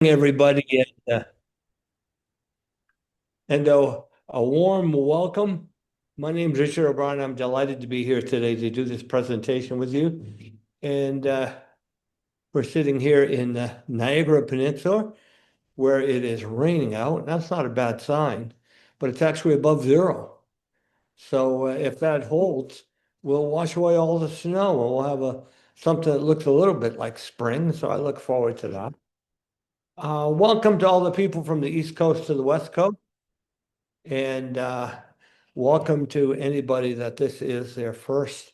Everybody, and a warm welcome. My name is Richard O'Brien. I'm delighted to be here today to do this presentation with you. And we're sitting here in the Niagara Peninsula where it is raining out. That's not a bad sign, but it's actually above zero. So if that holds, we'll wash away all the snow and we'll have something that looks a little bit like spring. So I look forward to that. Welcome to all the people from the East Coast to the West Coast. And welcome to anybody that this is their first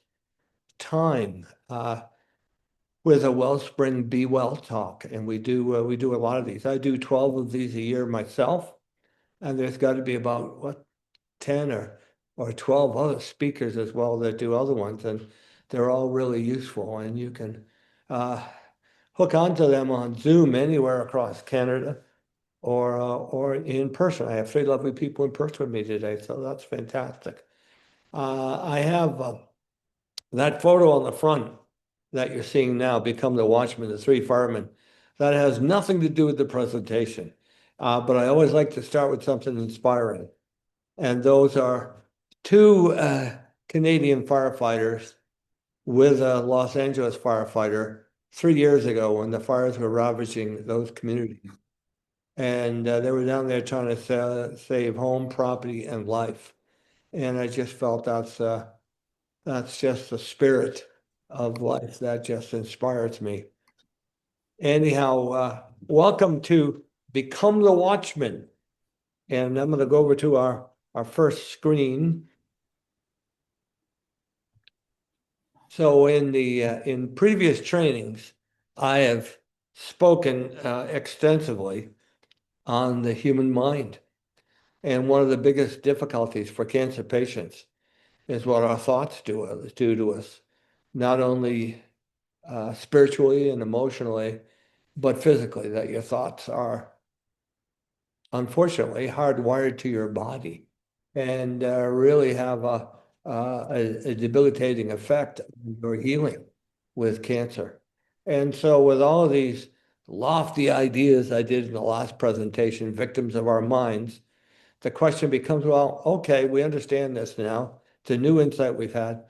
time with a Wellspring Be Well talk. And we do a lot of these. I do 12 of these a year myself, and there's got to be about 10 or 12 other speakers as well that do other ones, and they're all really useful. And you can uh, hook onto them on Zoom anywhere across Canada or in person. I have three lovely people in person with me today, so that's fantastic. I have that photo on the front that you're seeing now, Become the Watchman, the three firemen. That has nothing to do with the presentation, but I always like to start with something inspiring. And those are two Canadian firefighters with a Los Angeles firefighter 3 years ago when the fires were ravaging those communities. And they were down there trying to save home, property, and life. And I just felt that's just the spirit of life that just inspires me. Anyhow, welcome to Become the Watchman. And I'm going to go over to our first screen. So in previous trainings, I have spoken extensely on the human mind. And one of the biggest difficulties for cancer patients is what our thoughts do to us, not only spiritually and emotionally, but physically, that your thoughts are unfortunately hardwired to your body and really have a debilitating effect on your healing with cancer. And so, with all of these lofty ideas I did in the last presentation, victims of our minds, the question becomes, well, okay, we understand this now. It's a new insight we've had.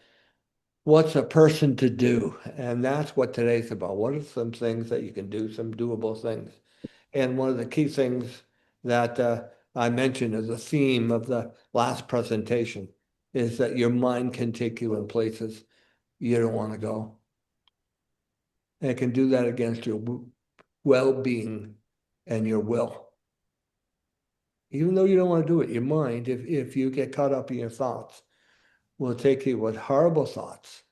What's a person to do? And that's what today's about. What are some things that you can do, some doable things? And one of the key things that I mentioned as a theme of the last presentation is that your mind can take you in places you don't want to go. And it can do that against your well-being and your will. Even though you don't want to do it, your mind, if you get caught up in your thoughts, will take you with horrible thoughts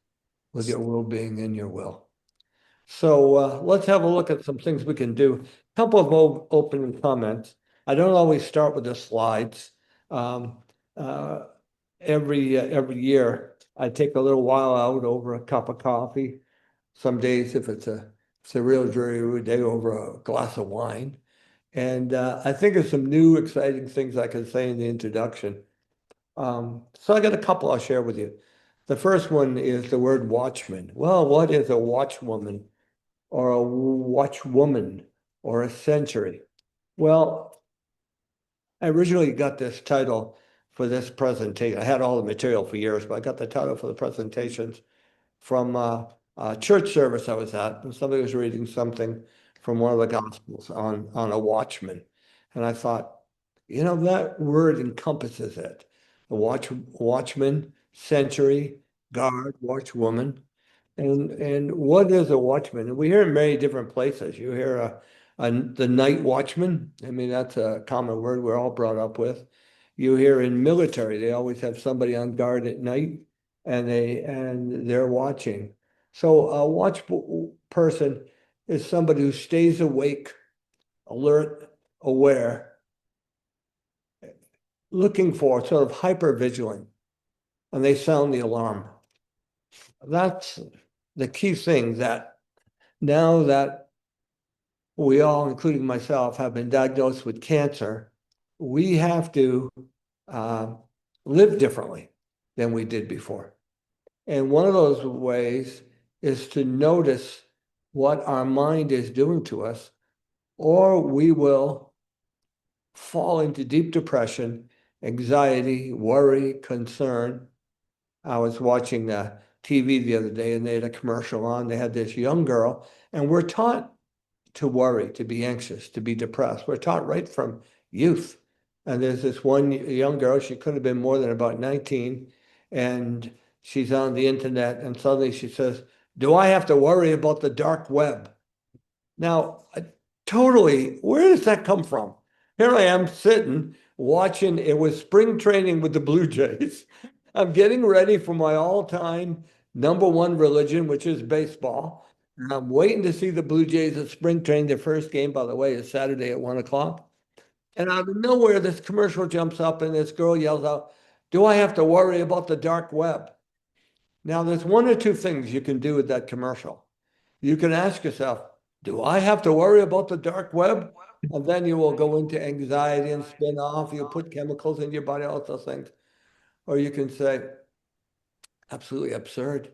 with your well-being and your will. So let's have a look at some things we can do. A couple of opening comments. I don't always start with the slides. Um, uh, every year, I take a little while out over a cup of coffee. Some days, if it's a real dreary day, over a glass of wine. And I think of some new exciting things I can say in the introduction. So I got a couple I'll share with you. The first one is the word watchman. Well, what is a watchwoman or a watchwoman or a century? Well, I originally got this title for this presentation. I had all the material for years, but I got the title for the presentations from a church service I was at, and somebody was reading something from one of the Gospels on a watchman. And I thought, that word encompasses it. A watchman, century, guard, watchwoman. And what is a watchman? And we hear in many different places. You hear the night watchman. I mean, that's a common word we're all brought up with. You hear in military, they always have somebody on guard at night, and they're watching. So a person is somebody who stays awake, alert, aware, looking for sort of hyper vigilant, and they sound the alarm. That's the key thing, that now that we all, including myself, have been diagnosed with cancer, we have to uh, live differently than we did before. And one of those ways is to notice what our mind is doing to us or we will fall into deep depression, anxiety, worry, concern. I was watching TV the other day and they had a commercial on. They had this young girl, and we're taught to worry, to be anxious, to be depressed. We're taught right from youth. And there's this one young girl, she could have been more than about 19, and she's on the internet, and suddenly she says, "Do I have to worry about the dark web?" Now, totally, where does that come from? Here I am sitting watching, it was spring training with the Blue Jays. I'm getting ready for my all-time number one religion, which is baseball. And I'm waiting to see the Blue Jays at spring training. Their first game, by the way, is Saturday at 1 o'clock. And out of nowhere, this commercial jumps up and this girl yells out, "Do I have to worry about the dark web?" Now, there's one or two things you can do with that commercial. You can ask yourself, do I have to worry about the dark web? And then you will go into anxiety and spin off. You'll put chemicals in your body, all those things. Or you can say, absolutely absurd.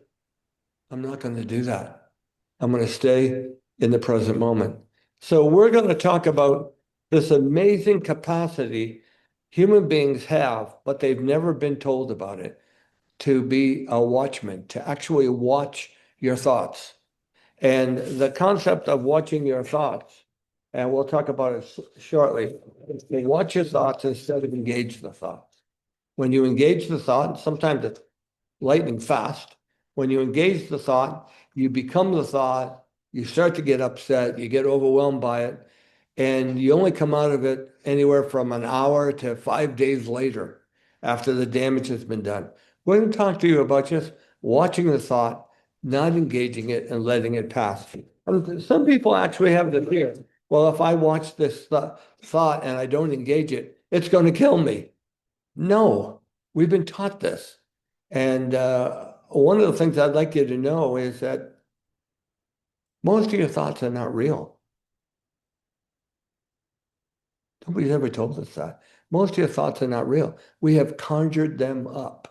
I'm not going to do that. I'm going to stay in the present moment. So we're going to talk about this amazing capacity human beings have, but they've never been told about it, to be a watchman, to actually watch your thoughts. And the concept of watching your thoughts, and we'll talk about it shortly, is to watch your thoughts instead of engage the thoughts. When you engage the thought, sometimes it's lightning fast. When you engage the thought, you become the thought, you start to get upset, you get overwhelmed by it, and you only come out of it anywhere from an hour to 5 days later after the damage has been done. We're going to talk to you about just watching the thought, not engaging it and letting it pass. And some people actually have the fear, well, if I watch this thought and I don't engage it, it's going to kill me. No, we've been taught this. And one of the things I'd like you to know is that most of your thoughts are not real. Nobody's ever told us that. Most of your thoughts are not real. We have conjured them up.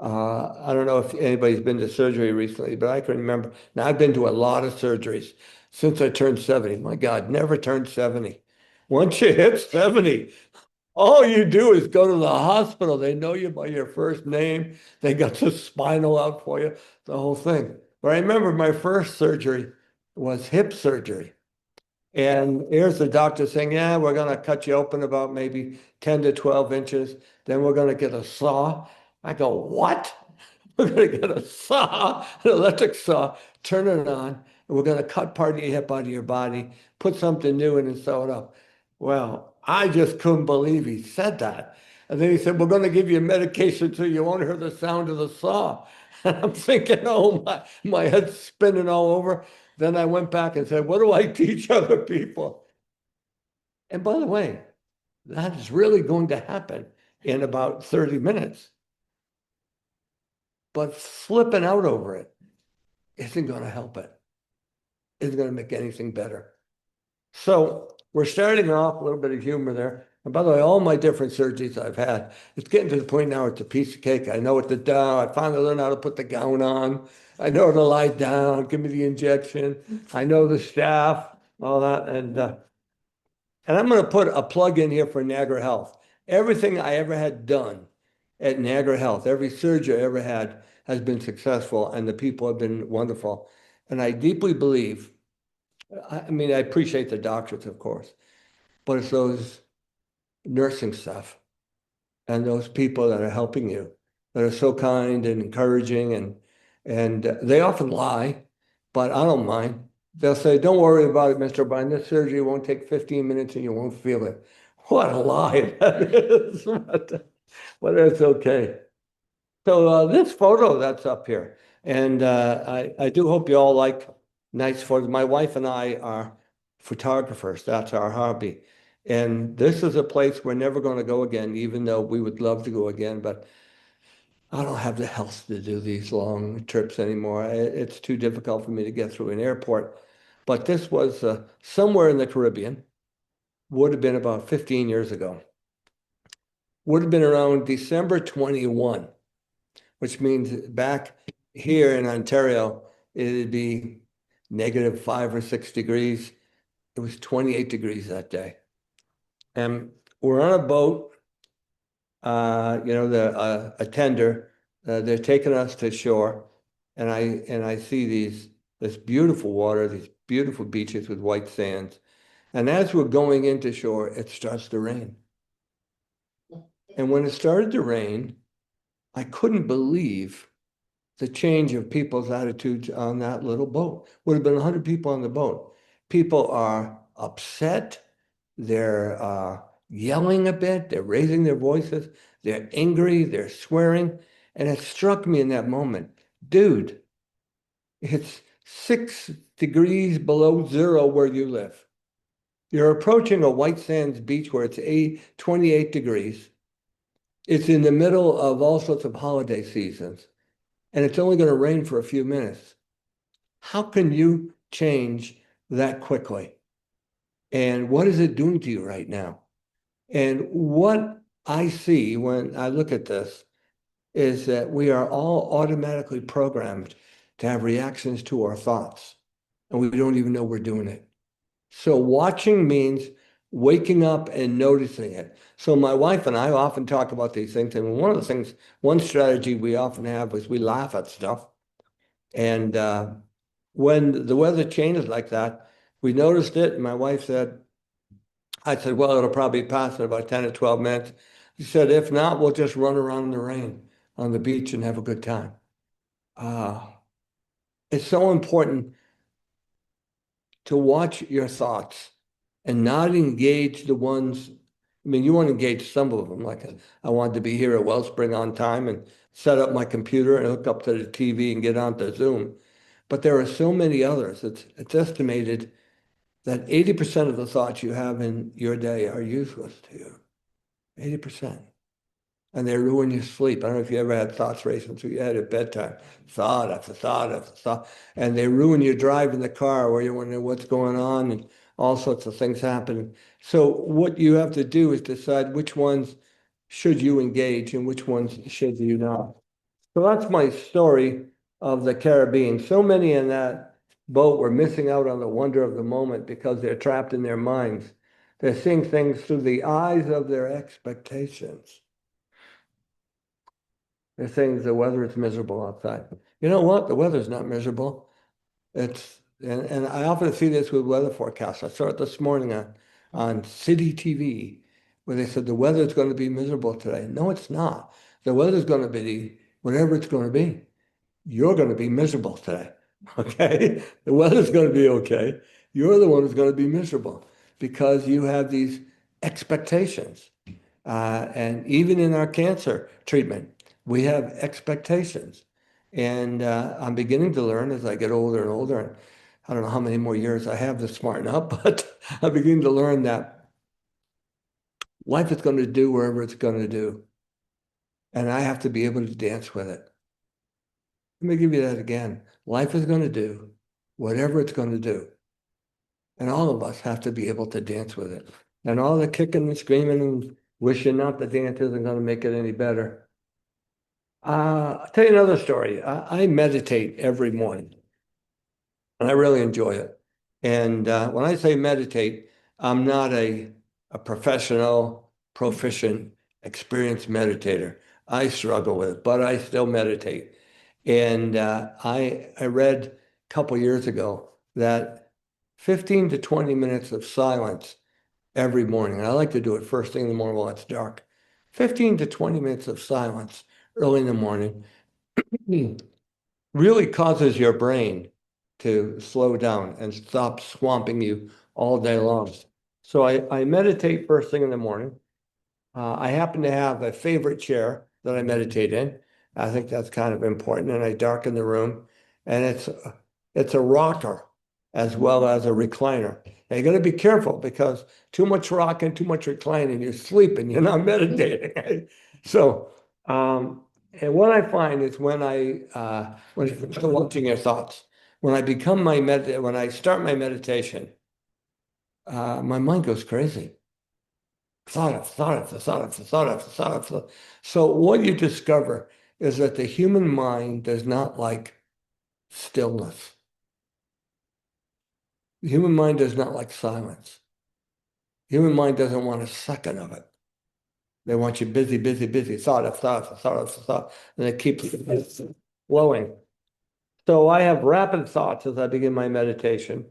I don't know if anybody's been to surgery recently, but I can remember. Now, I've been to a lot of surgeries since I turned 70. My God, never turned 70. Once you hit 70, all you do is go to the hospital. They know you by your first name. They got the spinal out for you, the whole thing. But I remember my first surgery was hip surgery. And here's the doctor saying, yeah, we're going to cut you open about maybe 10 to 12 inches. Then we're going to get a saw. I go, what? We're going to get a saw, an electric saw, turn it on, and we're going to cut part of your hip out of your body, put something new in and sew it up. Well, I just couldn't believe he said that. And then he said, we're going to give you medication so you won't hear the sound of the saw. And I'm thinking, oh, my head's spinning all over. Then I went back and said, what do I teach other people? And by the way, that is really going to happen in about 30 minutes. But flipping out over it isn't going to help it. Isn't going to make anything better. So we're starting off a little bit of humor there. And by the way, all my different surgeries I've had, it's getting to the point now it's a piece of cake. I know what to do. I finally learned how to put the gown on. I know how to lie down, give me the injection. I know the staff, all that. And I'm going to put a plug in here for Niagara Health. Everything I ever had done at Niagara Health, every surgery I ever had has been successful and the people have been wonderful. And I deeply believe, I mean, I appreciate the doctors, of course, but it's those nursing staff and those people that are helping you that are so kind and encouraging and they often lie, but I don't mind. They'll say, don't worry about it, Mr. Bryan. This surgery won't take 15 minutes and you won't feel it. What a lie that is. But it's okay. So this photo that's up here, and I do hope you all like nice photos. My wife and I are photographers. That's our hobby. And this is a place we're never going to go again, even though we would love to go again. But I don't have the health to do these long trips anymore. It's too difficult for me to get through an airport. But this was somewhere in the Caribbean, would have been about 15 years ago. Would have been around December 21, which means back here in Ontario, it'd be -5 or 6 degrees. It was 28 degrees that day. And we're on a boat, a tender, they're taking us to shore, and I see this beautiful water, these beautiful beaches with white sands. And as we're going into shore, it starts to rain. And when it started to rain, I couldn't believe the change of people's attitudes on that little boat. Would have been 100 people on the boat. People are upset. They're yelling a bit. They're raising their voices. They're angry. They're swearing. And it struck me in that moment, dude, it's 6 degrees below zero where you live. You're approaching a white sands beach where it's 28 degrees. It's in the middle of all sorts of holiday seasons, and it's only going to rain for a few minutes. How can you change that quickly? And what is it doing to you right now? And what I see when I look at this is that we are all automatically programmed to have reactions to our thoughts, and we don't even know we're doing it. So watching means waking up and noticing it. So my wife and I often talk about these things, and one strategy we often have is we laugh at stuff. And when the weather changes like that, we noticed it, and my wife said, I said, well, it'll probably pass in about 10 or 12 minutes. She said, if not, we'll just run around in the rain on the beach and have a good time. Uh, it's so important to watch your thoughts and not engage the ones. I mean, you want to engage some of them. Like I wanted to be here at Wellspring on time and set up my computer and hook up to the TV and get onto Zoom. But there are so many others. It's estimated that 80% of the thoughts you have in your day are useless to you. 80%. And they ruin your sleep. I don't know if you ever had thoughts racing through your head at bedtime. Thought after thought after thought. And they ruin your drive in the car where you're wondering what's going on and all sorts of things happen. So what you have to do is decide which ones should you engage and which ones should you not. So that's my story of the Caribbean. So many in that boat were missing out on the wonder of the moment because they're trapped in their minds. They're seeing things through the eyes of their expectations. They're saying the weather is miserable outside. You know what? The weather's not miserable. And I often see this with weather forecasts. I saw it this morning on City TV where they said the weather's going to be miserable today. No, it's not. The weather's going to be whatever it's going to be. You're going to be miserable today. Okay? The weather's going to be okay. You're the one who's going to be miserable because you have these expectations. And even in our cancer treatment, we have expectations. And I'm beginning to learn as I get older and older, and I don't know how many more years I have to smarten up, but I'm beginning to learn that life is going to do wherever it's going to do. And I have to be able to dance with it. Let me give you that again. Life is going to do whatever it's going to do. And all of us have to be able to dance with it. And all the kicking and screaming and wishing not the dance isn't going to make it any better. I'll tell you another story. I meditate every morning, and I really enjoy it. And when I say meditate, I'm not a professional, proficient, experienced meditator. I struggle with it, but I still meditate. And I read a couple years ago that 15 to 20 minutes of silence every morning, and I like to do it first thing in the morning while it's dark. 15 to 20 minutes of silence early in the morning really causes your brain to slow down and stop swamping you all day long. So I meditate first thing in the morning. I happen to have a favorite chair that I meditate in. I think that's kind of important. And I darken the room, and it's a rocker as well as a recliner. Now you got to be careful because too much rocking, too much reclining, you're sleeping, you're not meditating. So, and what I find is when you're watching your thoughts, when I start my meditation, my mind goes crazy. Thought of, thought of, thought of, thought of, thought of. So what you discover is that the human mind does not like stillness. The human mind does not like silence. The human mind doesn't want a second of it. They want you busy, busy, busy, thought of thought of thought of thought, and it keeps flowing. So I have rapid thoughts as I begin my meditation.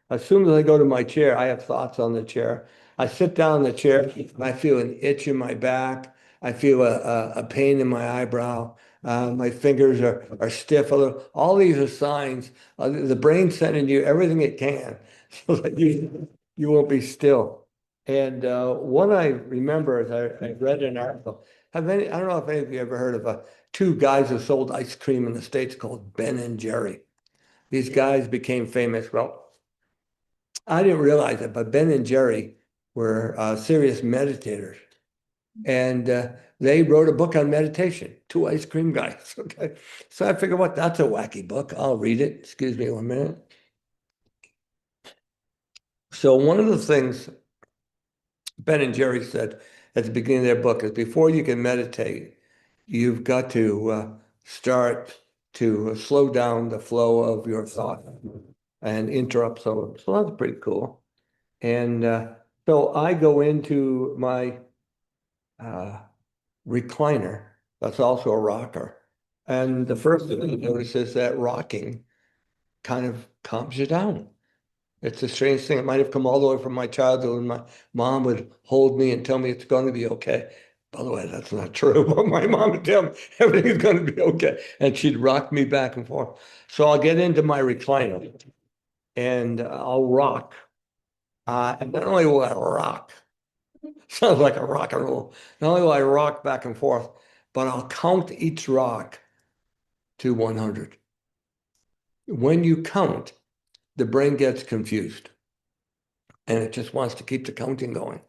As soon as I go to my chair, I have thoughts on the chair. I sit down in the chair and I feel an itch in my back. I feel a pain in my eyebrow. My fingers are stiff a little. All these are signs. The brain sending you everything it can so that you won't be still. And what I remember is I read an article. I don't know if any of you ever heard of two guys who sold ice cream in the States called Ben and Jerry. These guys became famous. Well, I didn't realize it, but Ben and Jerry were serious meditators. And they wrote a book on meditation, two ice cream guys. Okay. So I figured, what, that's a wacky book. I'll read it. Excuse me 1 minute. So one of the things Ben and Jerry said at the beginning of their book is before you can meditate, you've got to start to slow down the flow of your thought and interrupt some of them. So that's pretty cool. And so I go into my uh, recliner, that's also a rocker. And the first thing I notice is that rocking kind of calms you down. It's a strange thing. It might have come all the way from my childhood when my mom would hold me and tell me it's going to be okay. By the way, that's not true, but my mom would tell me everything's going to be okay. And she'd rock me back and forth. So I'll get into my recliner and I'll rock. And not only will I rock, sounds like a rock and roll, not only will I rock back and forth, but I'll count each rock to 100. When you count, the brain gets confused and it just wants to keep the counting going.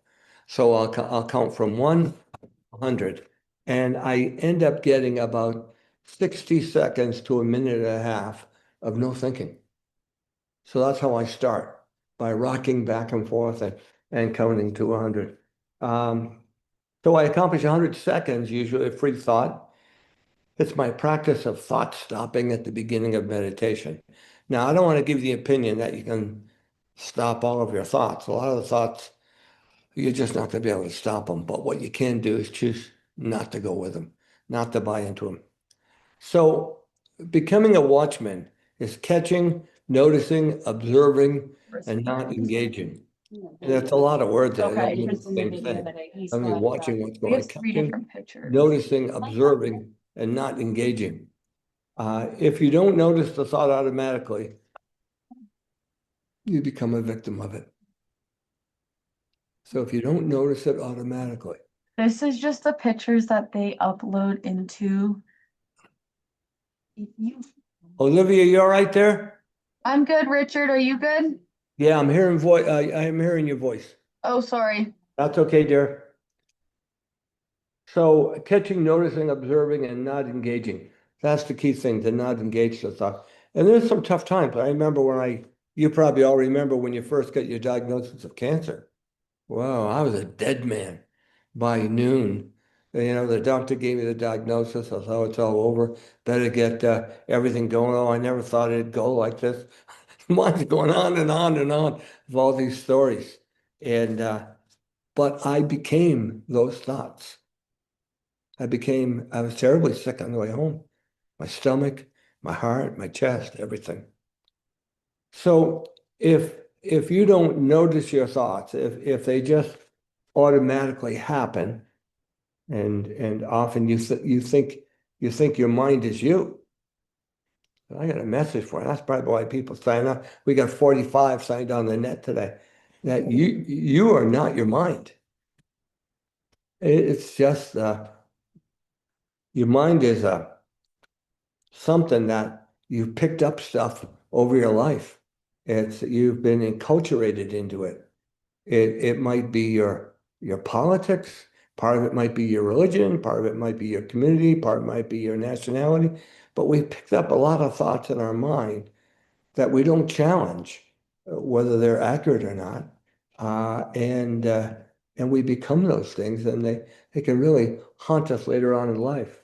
So I'll count from 100 and I end up getting about 60 seconds to a minute and a half of no thinking. So that's how I start, by rocking back and forth and counting to 100. So I accomplish 100 seconds, usually of free thought. It's my practice of thought stopping at the beginning of meditation. Now, I don't want to give the opinion that you can stop all of your thoughts. A lot of the thoughts, you're just not going to be able to stop them. But what you can do is choose not to go with them, not to buy into them. So becoming a watchman is catching, noticing, observing, and not engaging. And that's a lot of words that I don't Okay, mean the just in the same video thing. that he's I mean, got, watching what's we going have on, three catching, different pictures. noticing, observing, and not engaging. If you don't notice the thought automatically, you become a victim of it. So if you don't notice it automatically, This is just the pictures that they upload into. If you, Olivia, you all right there? I'm good, Richard. Are you good? Yeah, I'm hearing voice. I'm hearing your voice. Oh, sorry. That's okay, dear. So catching, noticing, observing, and not engaging. That's the key thing, to not engage the thought. And there's some tough times. I remember you probably all remember when you first got your diagnosis of cancer. Wow, I was a dead man by noon. The doctor gave me the diagnosis. I thought it's all over. Better get everything going. Oh, I never thought it'd go like this. Mine's going on and on and on of all these stories. And but I became those thoughts. I was terribly sick on the way home. My stomach, my heart, my chest, everything. So if you don't notice your thoughts, if they just automatically happen, and often you think your mind is you. I got a message for you. That's probably why people sign up. We got 45 signed on the net today. That you are not your mind. It's just your mind is something that you've picked up stuff over your life. You've been enculturated into it. It might be your politics, part of it might be your religion, part of it might be your community, part of it might be your nationality, but we picked up a lot of thoughts in our mind that we don't challenge, whether they're accurate or not. And we become those things, and they can really haunt us later on in life.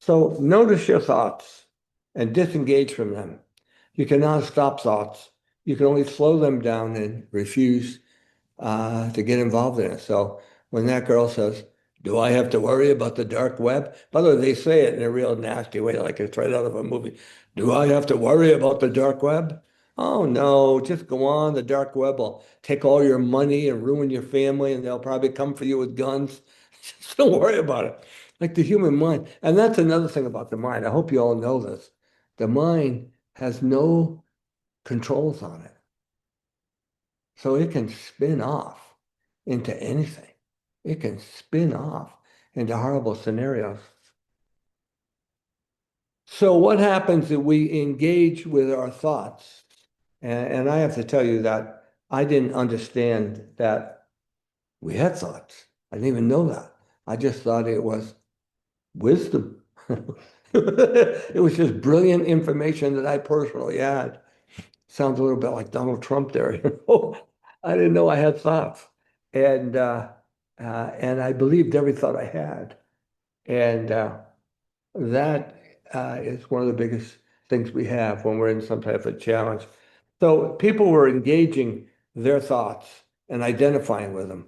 So notice your thoughts and disengage from them. You cannot stop thoughts, You can only slow them down and refuse to get involved in it. So when that girl says, "Do I have to worry about the dark web?" By the way, they say it in a real nasty way, like it's right out of a movie. "Do I have to worry about the dark web?" Oh no, just go on. The dark web will take all your money and ruin your family, and they'll probably come for you with guns. Just don't worry about it. Like the human mind. And that's another thing about the mind. I hope you all know this. The mind has no controls on it. So it can spin off into anything. It can spin off into horrible scenarios. So what happens if we engage with our thoughts? And I have to tell you that I didn't understand that we had thoughts. I didn't even know that. I just thought it was wisdom. It was just brilliant information that I personally had. Sounds a little bit like Donald Trump there. I didn't know I had thoughts, and and I believed every thought I had, and that is one of the biggest things we have when we're in some type of challenge. So people were engaging their thoughts and identifying with them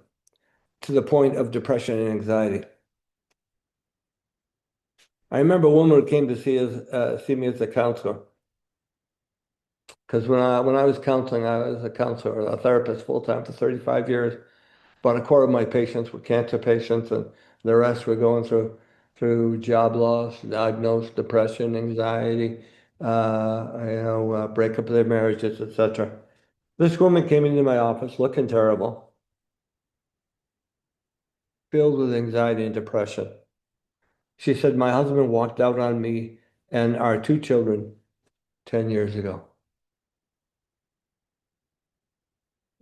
to the point of depression and anxiety. I remember a woman who came to see me as a counselor. Because when I was counseling, I was a counselor, a therapist full time for 35 years. About a quarter of my patients were cancer patients, and the rest were going through job loss, diagnosed depression, anxiety, breakup of their marriages, etc. This woman came into my office looking terrible, filled with anxiety and depression. She said, "My husband walked out on me and our two children 10 years ago."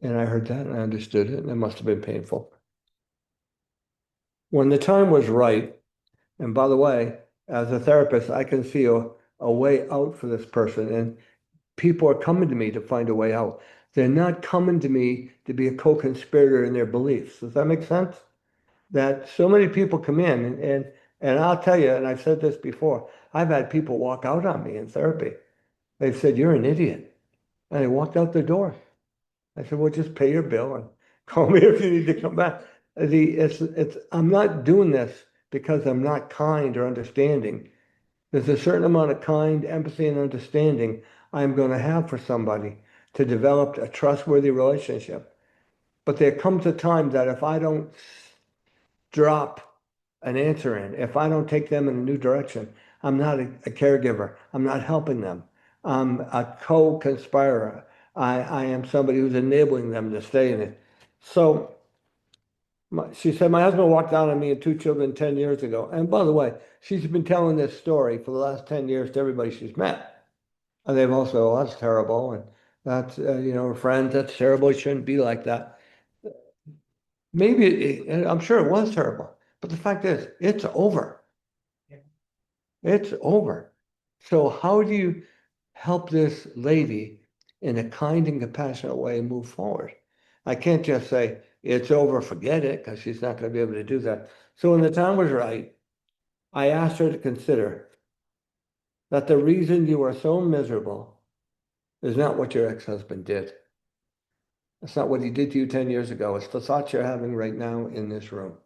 And I heard that and I understood it, and it must have been painful. When the time was right, and by the way, as a therapist, I can see a way out for this person. And people are coming to me to find a way out. They're not coming to me to be a co-conspirator in their beliefs. Does that make sense? That so many people come in and I'll tell you, and I've said this before, I've had people walk out on me in therapy. They've said, "You're an idiot." And they walked out the door. I said, "Well, just pay your bill and call me if you need to come back." I'm not doing this because I'm not kind or understanding. There's a certain amount of kind, empathy, and understanding I'm going to have for somebody to develop a trustworthy relationship. But there comes a time that if I don't drop an answer in, if I don't take them in a new direction, I'm not a caregiver. I'm not helping them. I'm a co-conspirator. I am somebody who's enabling them to stay in it. So she said, "My husband walked out on me and two children 10 years ago." And by the way, she's been telling this story for the last 10 years to everybody she's met. And they've also, "Oh, that's terrible." And that's, her friends, "That's terrible. It shouldn't be like that." Maybe, and I'm sure it was terrible. But the fact is, it's over. It's over. So how do you help this lady in a kind and compassionate way move forward? I can't just say, "It's over, forget it," because she's not going to be able to do that. So when the time was right, I asked her to consider that the reason you are so miserable is not what your ex-husband did. It's not what he did to you 10 years ago. It's the thoughts you're having right now in this room.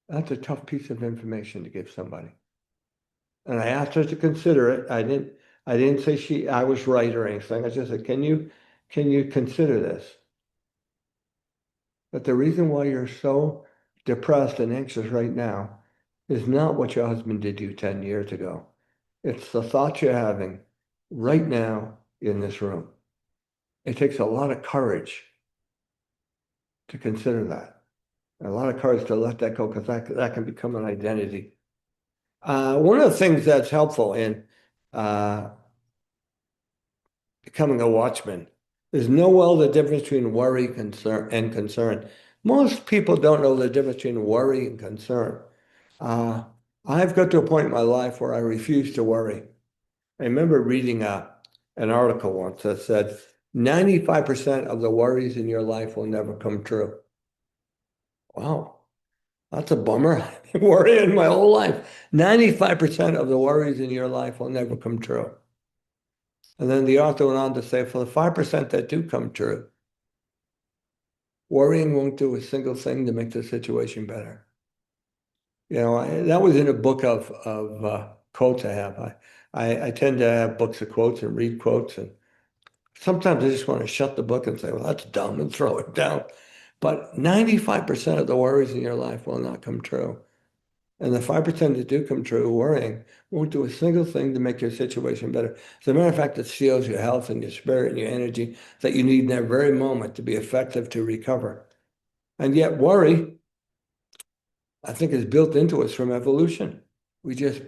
That's a tough piece of information to give somebody. And I asked her to consider it. I didn't say I was right or anything. I just said, can you consider this? That the reason why you're so depressed and anxious right now is not what your husband did to you 10 years ago. It's the thoughts you're having right now in this room. It takes a lot of courage to consider that. A lot of courage to let that go because that can become an identity. One of the things that's helpful in uh, becoming a watchman is know well the difference between worry, concern, and concern. Most people don't know the difference between worry and concern. Uh, I've got to a point in my life where I refuse to worry. I remember reading an article once that said 95% of the worries in your life will never come true. Wow, that's a bummer. I've been worrying my whole life. 95% of the worries in your life will never come true. And then the author went on to say, for the 5% that do come true, worrying won't do a single thing to make the situation better. That was in a book of quotes I have. I tend to have books of quotes and read quotes, and sometimes I just want to shut the book and say, well, that's dumb, and throw it down. But 95% of the worries in your life will not come true. And the 5% that do come true, worrying, won't do a single thing to make your situation better. As a matter of fact, it steals your health and your spirit and your energy that you need in that very moment to be effective to recover. And yet worry, I think, is built into us from evolution. We just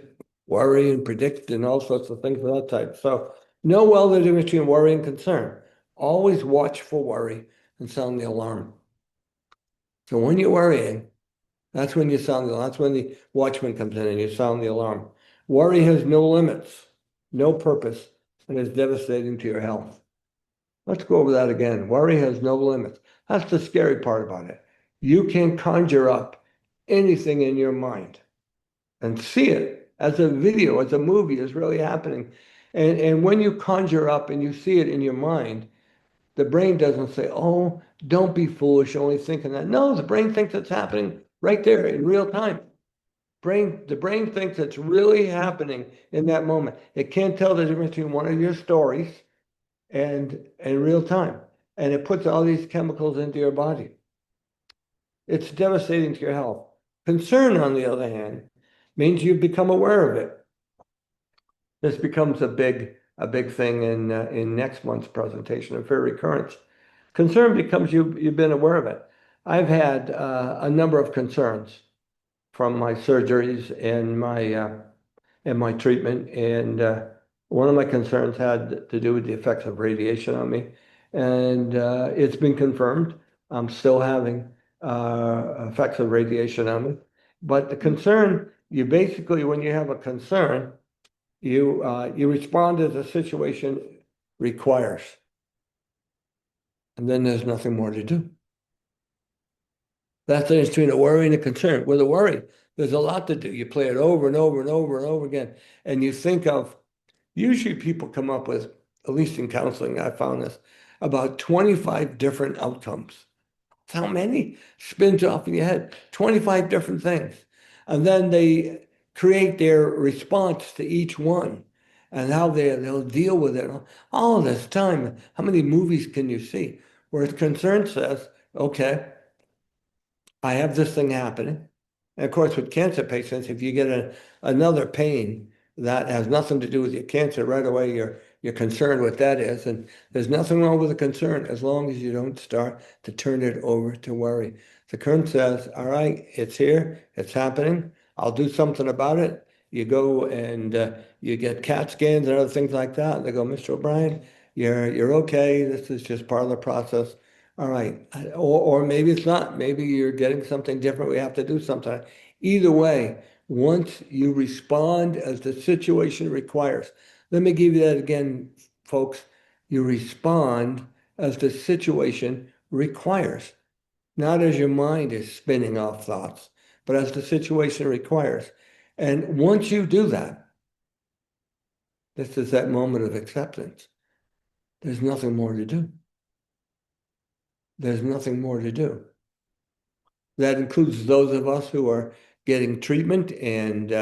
worry and predict and all sorts of things of that type. So know well the difference between worry and concern. Always watch for worry and sound the alarm. So when you're worrying, that's when you sound the alarm. That's when the watchman comes in and you sound the alarm. Worry has no limits, no purpose, and is devastating to your health. Let's go over that again. Worry has no limits. That's the scary part about it. You can conjure up anything in your mind and see it as a video, as a movie is really happening. And when you conjure up and you see it in your mind, the brain doesn't say, oh, don't be foolish, only thinking that. No, the brain thinks it's happening right there in real time. The brain thinks it's really happening in that moment. It can't tell the difference between one of your stories and real time. And it puts all these chemicals into your body. It's devastating to your health. Concern, on the other hand, means you've become aware of it. This becomes a big thing in next month's presentation of fear recurrence. Concern becomes you've been aware of it. I've had a number of concerns from my surgeries and my treatment, and one of my concerns had to do with the effects of radiation on me, and it's been confirmed. I'm still having effects of radiation on me, but the concern, you basically, when you have a concern, you respond as the situation requires, and then there's nothing more to do. That's the difference between a worry and a concern. With a worry, there's a lot to do. You play it over and over and over and over again, and you think of, usually people come up with, at least in counseling, I found this, about 25 different outcomes. How many spins off in your head? 25 different things. And then they create their response to each one and how they'll deal with it. All this time, how many movies can you see? Whereas concern says, okay, I have this thing happening. And of course, with cancer patients, if you get another pain that has nothing to do with your cancer, right away you're concerned what that is. And there's nothing wrong with a concern as long as you don't start to turn it over to worry. The concern says, all right, it's here, it's happening. I'll do something about it. You go and you get CAT scans and other things like that. And they go, Mr. O'Brien, you're okay. This is just part of the process. All right. Or maybe it's not. Maybe you're getting something different. We have to do something. Either way, once you respond as the situation requires, let me give you that again, folks. You respond as the situation requires, not as your mind is spinning off thoughts, but as the situation requires. And once you do that, this is that moment of acceptance. There's nothing more to do. There's nothing more to do. That includes those of us who are getting treatment and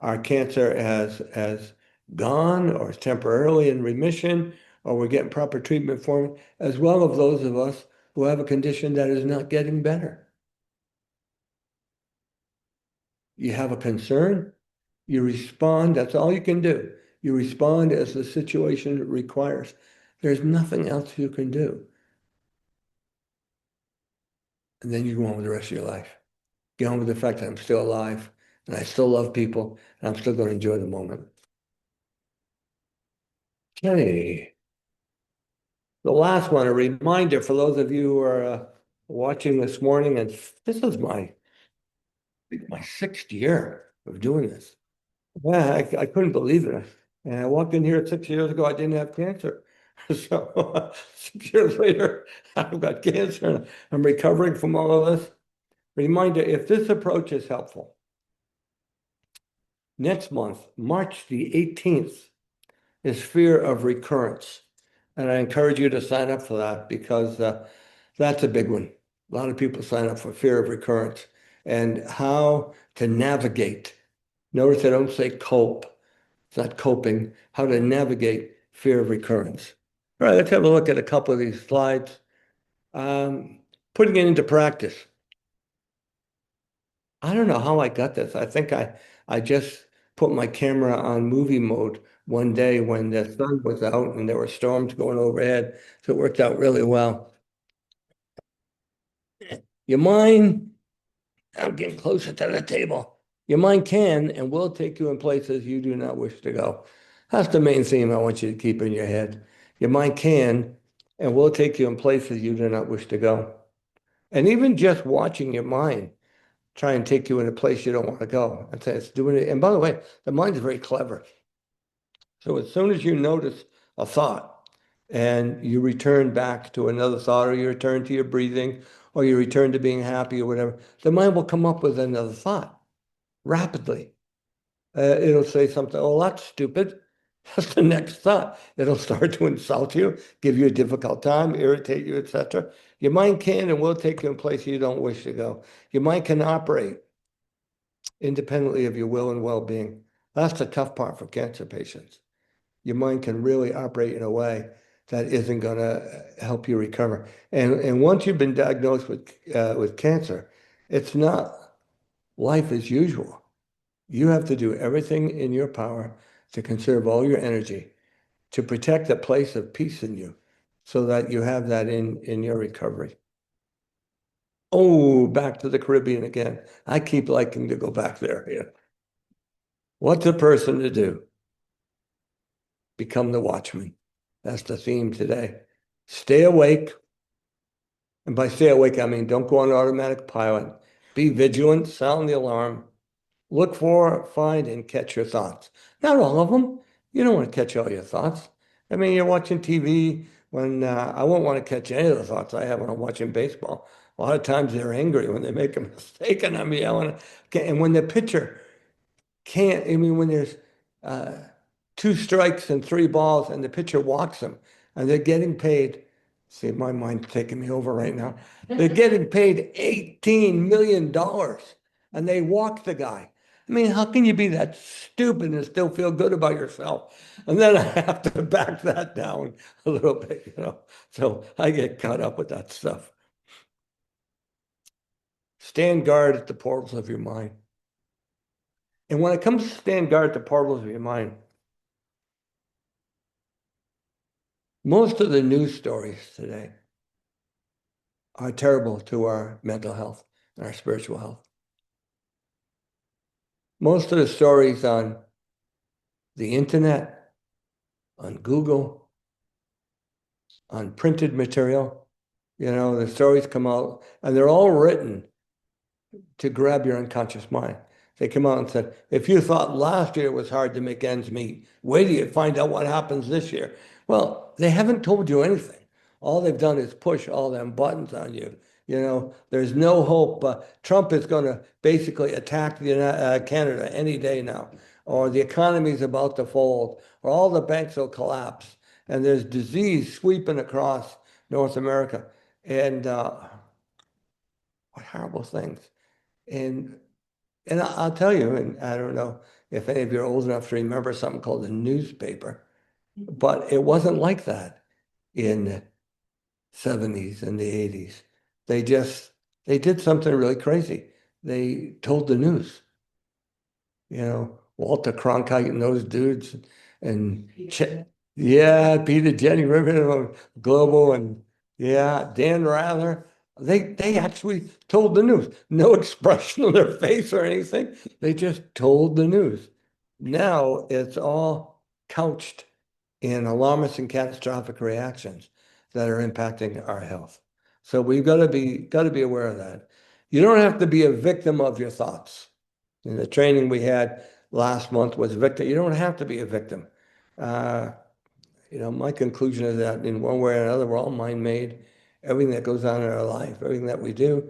our cancer has gone or is temporarily in remission, or we're getting proper treatment for it, as well as those of us who have a condition that is not getting better. You have a concern, you respond, that's all you can do. You respond as the situation requires. There's nothing else you can do. And then you go on with the rest of your life. Get on with the fact that I'm still alive and I still love people and I'm still going to enjoy the moment. Okay. The last one, a reminder for those of you who are watching this morning, and this is my 6th year of doing this. Yeah, I couldn't believe it. And I walked in here 6 years ago, I didn't have cancer. So 6 years later, I've got cancer and I'm recovering from all of this. Reminder, if this approach is helpful, next month, March the 18th, is fear of recurrence. And I encourage you to sign up for that because that's a big one. A lot of people sign up for fear of recurrence and how to navigate. Notice I don't say cope. It's not coping, how to navigate fear of recurrence. All right, let's have a look at a couple of these slides. Um, Putting it into practice. I don't know how I got this. I think I just put my camera on movie mode one day when the sun was out and there were storms going overhead. So it worked out really well. Your mind, I'm getting closer to the table. Your mind can and will take you in places you do not wish to go. That's the main theme I want you to keep in your head. Your mind can and will take you in places you do not wish to go. And even just watching your mind try and take you in a place you don't want to go. And say it's doing it. And by the way, the mind is very clever. So as soon as you notice a thought and you return back to another thought, or you return to your breathing, or you return to being happy or whatever, the mind will come up with another thought rapidly. It'll say something, oh, that's stupid. That's the next thought. It'll start to insult you, give you a difficult time, irritate you, etc. Your mind can and will take you in places you don't wish to go. Your mind can operate independently of your will and well-being. That's the tough part for cancer patients. Your mind can really operate in a way that isn't going to help you recover. And once you've been diagnosed with cancer, it's not life as usual. You have to do everything in your power to conserve all your energy, to protect a place of peace in you so that you have that in your recovery. Oh, back to the Caribbean again. I keep liking to go back there. Yeah. What's a person to do? Become the watchman. That's the theme today. Stay awake. And by stay awake, I mean don't go on automatic pilot. Be vigilant, sound the alarm, look for, find, and catch your thoughts. Not all of them. You don't want to catch all your thoughts. I mean, you're watching TV when I won't want to catch any of the thoughts I have when I'm watching baseball. A lot of times they're angry when they make a mistake and I'm yelling. And when the pitcher can't, I mean, when there's uh, two strikes and three balls and the pitcher walks them and they're getting paid, see, my mind's taking me over right now. They're getting paid $18 million and they walk the guy. I mean, how can you be that stupid and still feel good about yourself? And then I have to back that down a little bit, you know. So I get caught up with that stuff. Stand guard at the portals of your mind. And when it comes to stand guard at the portals of your mind, most of the news stories today are terrible to our mental health and our spiritual health. Most of the stories on the internet, on Google, on printed material, you know, the stories come out and they're all written to grab your unconscious mind. They come out and said, if you thought last year it was hard to make ends meet, wait till you find out what happens this year. Well, they haven't told you anything. All they've done is push all them buttons on you. You know, there's no hope. Trump is going to basically attack Canada any day now, or the economy is about to fold, or all the banks will collapse, and there's disease sweeping across North America. And what horrible things. And I'll tell you, and I don't know if any of you are old enough to remember something called the newspaper, but it wasn't like that in the 70s and the 80s. They just they did something really crazy. They told the news, you know, Walter Cronkite and those dudes and yeah, Peter Jenny Ribbon of Global and yeah, Dan Rather. They actually told the news. No expression on their face or anything. They just told the news. Now it's all couched in alarmist and catastrophic reactions that are impacting our health. So we've got to be aware of that. You don't have to be a victim of your thoughts. In the training we had last month was victim. You don't have to be a victim. Uh, you know, my conclusion is that in one way or another, we're all mind-made. Everything that goes on in our life, everything that we do,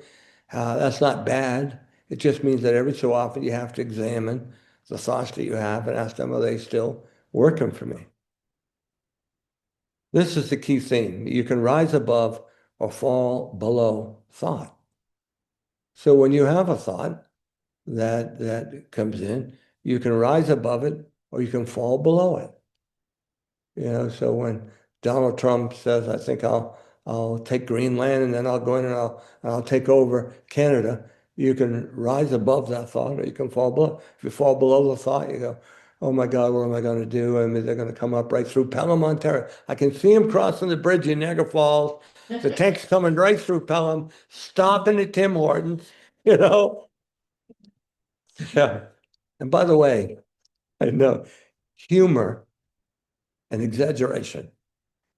that's not bad. It just means that every so often you have to examine the thoughts that you have and ask them, are they still working for me? This is the key theme. You can rise above or fall below thought. So when you have a thought that comes in, you can rise above it or you can fall below it. So when Donald Trump says, I think I'll take Greenland and then I'll go in and I'll take over Canada, you can rise above that thought or you can fall below. If you fall below the thought, you go, oh my God, what am I going to do? I mean, they're going to come up right through Pelham, Ontario. I can see them crossing the bridge in Niagara Falls. The tank's coming right through Pelham, stopping at Tim Hortons, you know? Yeah. And by the way, I know humor and exaggeration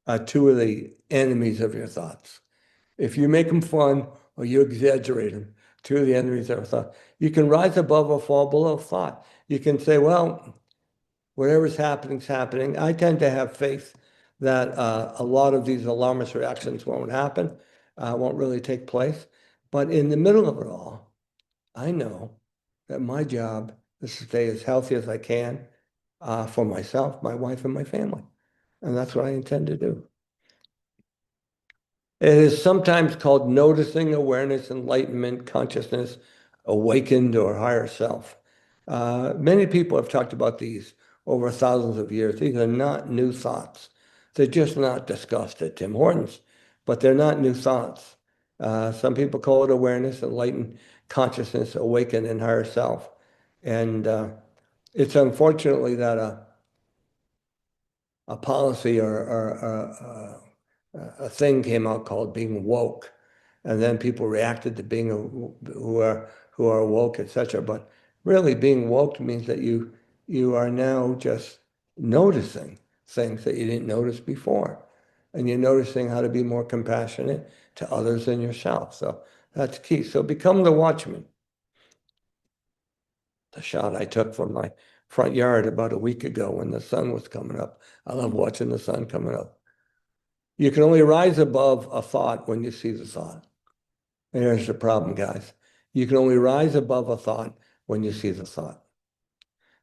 are two of the enemies of your thoughts. If you make them fun or you exaggerate them, two of the enemies of thought. You can rise above or fall below thought. You can say, well, whatever's happening is happening. I tend to have faith that a lot of these alarmist reactions won't happen, won't really take place. But in the middle of it all, I know that my job is to stay as healthy as I can for myself, my wife, and my family. And that's what I intend to do. It is sometimes called noticing, awareness, enlightenment, consciousness, awakened, or higher self. Many people have talked about these over thousands of years. These are not new thoughts. They're just not discussed at Tim Hortons, but they're not new thoughts. Some people call it awareness, enlightened, consciousness, awakened, and higher self. And it's unfortunately that a policy or a thing came out called being woke, and then people reacted to being who are woke, etc. But really, being woke means that you are now just noticing things that you didn't notice before, and you're noticing how to be more compassionate to others than yourself. So that's key. So become the watchman. The shot I took from my front yard about a week ago when the sun was coming up. I love watching the sun coming up. You can only rise above a thought when you see the thought. And here's the problem, guys. You can only rise above a thought when you see the thought.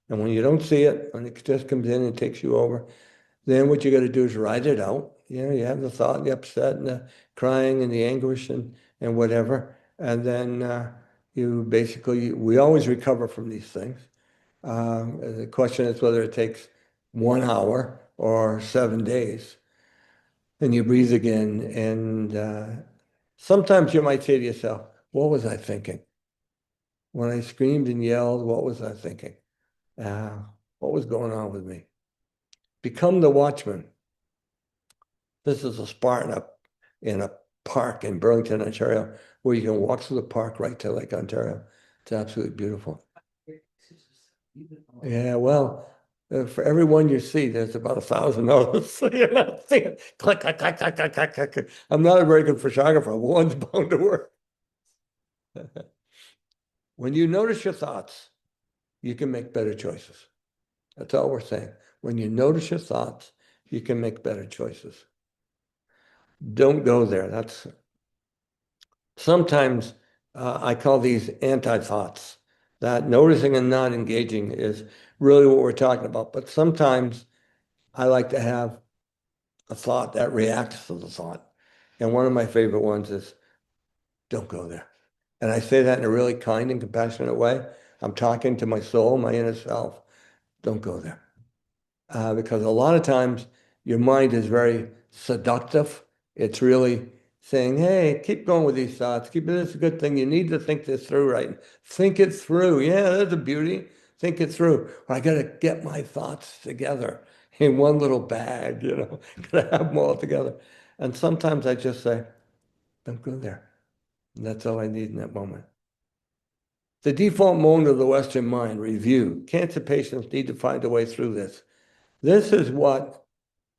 And when you don't see it, when it just comes in and takes you over, then what you got to do is write it out. You have the thought and the upset and the crying and the anguish and whatever. And then you basically, we always recover from these things. The question is whether it takes 1 hour or 7 days. And you breathe again. And sometimes you might say to yourself, what was I thinking? When I screamed and yelled, what was I thinking? Uh, what was going on with me? Become the watchman. This is a Spartan up in a park in Burlington, Ontario, where you can walk through the park right to Lake Ontario. It's absolutely beautiful. Yeah, well, for every one you see, there's about 1,000 others. So you're not seeing click, click, click, click, click, click, click, click. I'm not a very good photographer. One's bound to work. When you notice your thoughts, you can make better choices. That's all we're saying. When you notice your thoughts, you can make better choices. Don't go there. That's sometimes I call these anti-thoughts. That noticing and not engaging is really what we're talking about. But sometimes I like to have a thought that reacts to the thought. And one of my favorite ones is don't go there. And I say that in a really kind and compassionate way. I'm talking to my soul, my inner self. Don't go there. Because a lot of times your mind is very seductive. It's really saying, hey, keep going with these thoughts. Keep this is a good thing. You need to think this through, right? Think it through. Yeah, there's a beauty. Think it through. Or I got to get my thoughts together in one little bag, got to have them all together. And sometimes I just say, don't go there. And that's all I need in that moment. The default mode of the Western mind, review. Cancer patients need to find a way through this. This is what,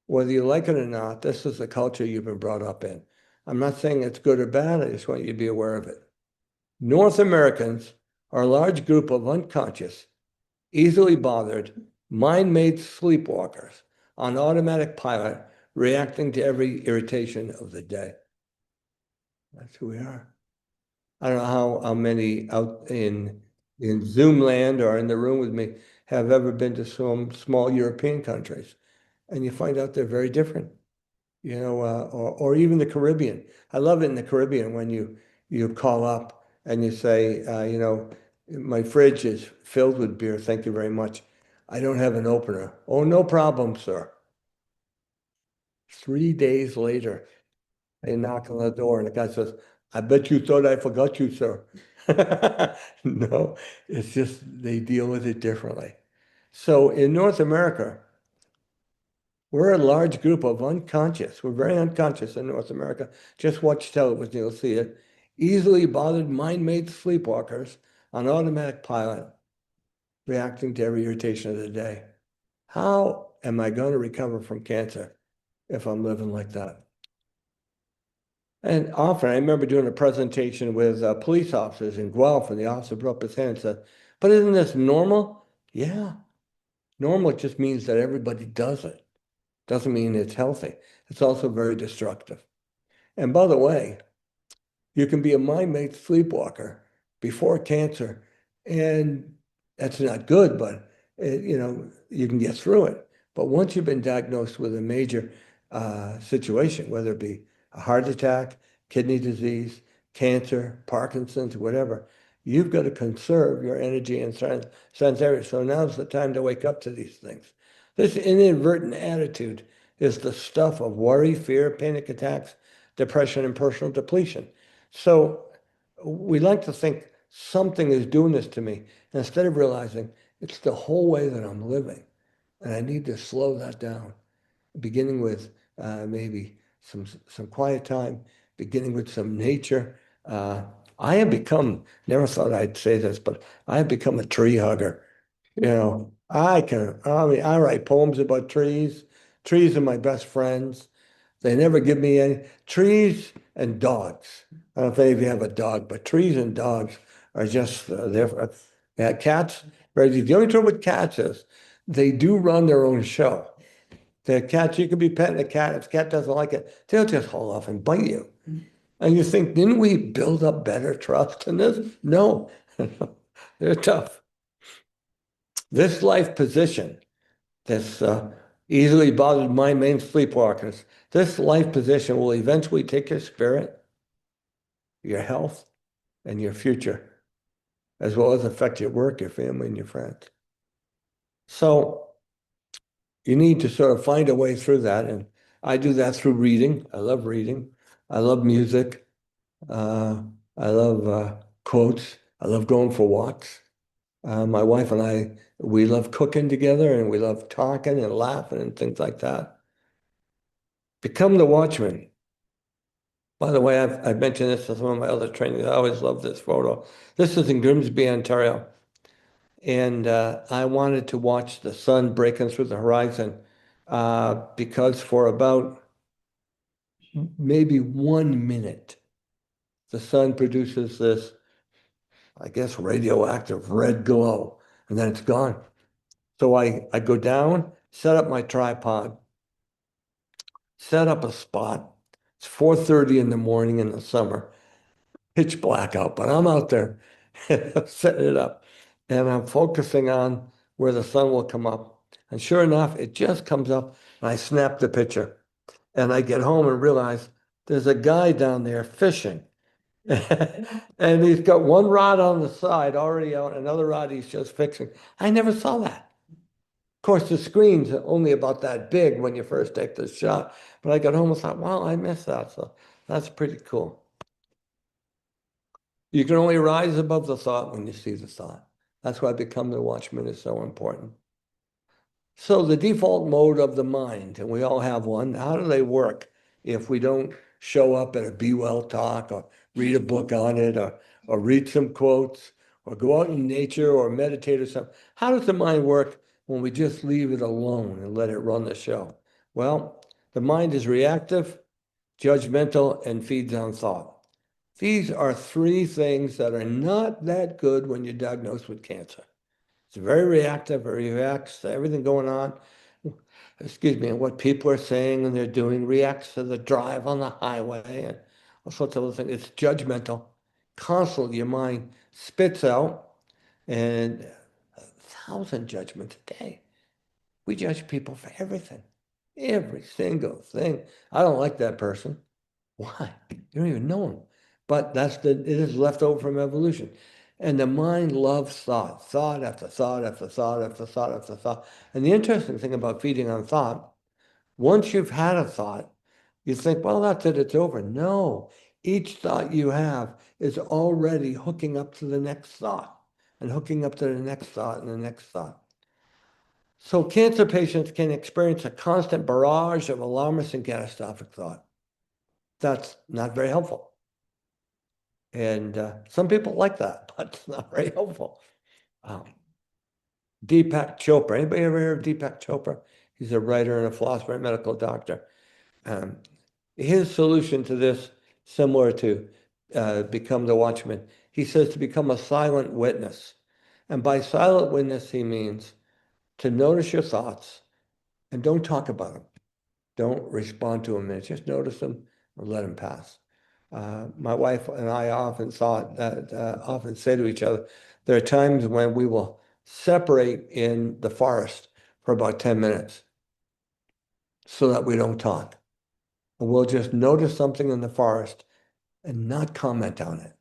whether you like it or not, this is the culture you've been brought up in. I'm not saying it's good or bad, I just want you to be aware of it. North Americans are a large group of unconscious, easily bothered, mind-made sleepwalkers on automatic pilot, reacting to every irritation of the day. That's who we are. I don't know how many out in Zoom land or in the room with me have ever been to some small European countries. And you find out they're very different. or even the Caribbean. I love it in the Caribbean when you call up and you say, my fridge is filled with beer. Thank you very much. I don't have an opener. Oh, no problem, sir. 3 days later, they knock on the door and the guy says, I bet you thought I forgot you, sir. No, it's just they deal with it differently. So in North America, we're a large group of unconscious. We're very unconscious in North America. Just watch television, you'll see it. Easily bothered mind-made sleepwalkers on automatic pilot, reacting to every irritation of the day. How am I going to recover from cancer if I'm living like that? And often I remember doing a presentation with police officers in Guelph, and the officer brought up his hand and said, but isn't this normal? Yeah, normal just means that everybody does it. Doesn't mean it's healthy. It's also very destructive. And by the way, you can be a mind-made sleepwalker before cancer, and that's not good, but you can get through it. But once you've been diagnosed with a major situation, whether it be a heart attack, kidney disease, cancer, Parkinson's, whatever, you've got to conserve your energy and sense area. So now's the time to wake up to these things. This inadvertent attitude is the stuff of worry, fear, panic attacks, depression, and personal depletion. So we like to think something is doing this to me, instead of realizing it's the whole way that I'm living. And I need to slow that down, beginning with maybe some quiet time, beginning with some nature. I have become, never thought I'd say this, but I have become a tree hugger. I write poems about trees. Trees are my best friends. They never give me any trees and dogs. I don't know if any of you have a dog, but trees and dogs are just there. Yeah, cats. Right? The only trouble with cats is they do run their own show. The cats, you could be petting a cat. If the cat doesn't like it, they'll just haul off and bite you. And you think, didn't we build up better trust in this? No, they're tough. This life position, this easily bothered mind main sleepwalkers, this life position will eventually take your spirit, your health, and your future, as well as affect your work, your family, and your friends. So you need to sort of find a way through that. And I do that through reading. I love reading. I love music. Uh, I love quotes. I love going for walks. My wife and I, we love cooking together, and we love talking and laughing and things like that. Become the Watchman. By the way, I've mentioned this to some of my other trainings. I always love this photo. This is in Grimsby, Ontario. And I wanted to watch the sun breaking through the horizon because for about maybe 1 minute, the sun produces this, I guess, radioactive red glow, and then it's gone. So I go down, set up my tripod, set up a spot. It's 4:30 in the morning in the summer, pitch black out, but I'm out there setting it up, and I'm focusing on where the sun will come up. And sure enough, it just comes up, and I snap the picture. And I get home and realize there's a guy down there fishing. And he's got one rod on the side already out, another rod he's just fixing. I never saw that. Of course, the screen's only about that big when you first take the shot. But I got home and thought, wow, I missed that. So that's pretty cool. You can only rise above the thought when you see the thought. That's why become the watchman is so important. So the default mode of the mind, and we all have one, how do they work if we don't show up at a Be Well talk or read a book on it or read some quotes or go out in nature or meditate or something? How does the mind work when we just leave it alone and let it run the show? Well, the mind is reactive, judgmental, and feeds on thought. These are three things that are not that good when you're diagnosed with cancer. It's very reactive, it reacts to everything going on, excuse me, and what people are saying and they're doing, reacts to the drive on the highway and all sorts of other things. It's judgmental. Constantly your mind spits out and 1,000 judgments a day. We judge people for everything. Every single thing. I don't like that person. Why? You don't even know him. But it is left over from evolution. And the mind loves thought, thought after thought after thought after thought after thought. And the interesting thing about feeding on thought, once you've had a thought, you think, well, that's it, it's over. No, each thought you have is already hooking up to the next thought and hooking up to the next thought and the next thought. So cancer patients can experience a constant barrage of alarmist and catastrophic thought. That's not very helpful. And some people like that, but it's not very helpful. Um, Deepak Chopra. Anybody ever heard of Deepak Chopra? He's a writer and a philosopher and medical doctor. Um, his solution to this, similar to become the Watchman, he says to become a silent witness. And by silent witness, he means to notice your thoughts and don't talk about them. Don't respond to them and just notice them and let them pass. My wife and I often say to each other, there are times when we will separate in the forest for about 10 minutes so that we don't talk. And we'll just notice something in the forest and not comment on it.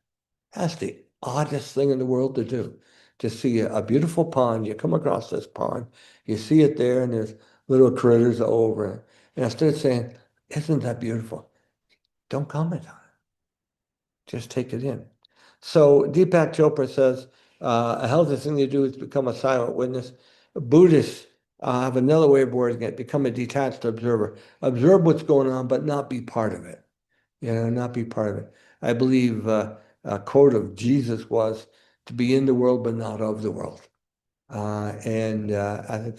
That's the oddest thing in the world to do. To see a beautiful pond, you come across this pond, you see it there, and there's little critters all over it. And instead of saying, isn't that beautiful? Don't comment on it. Just take it in. So Deepak Chopra says a healthy thing to do is become a silent witness. Buddhists have another way of wording it, become a detached observer. Observe what's going on, but not be part of it. Not be part of it. I believe a quote of Jesus was to be in the world, but not of the world. And I think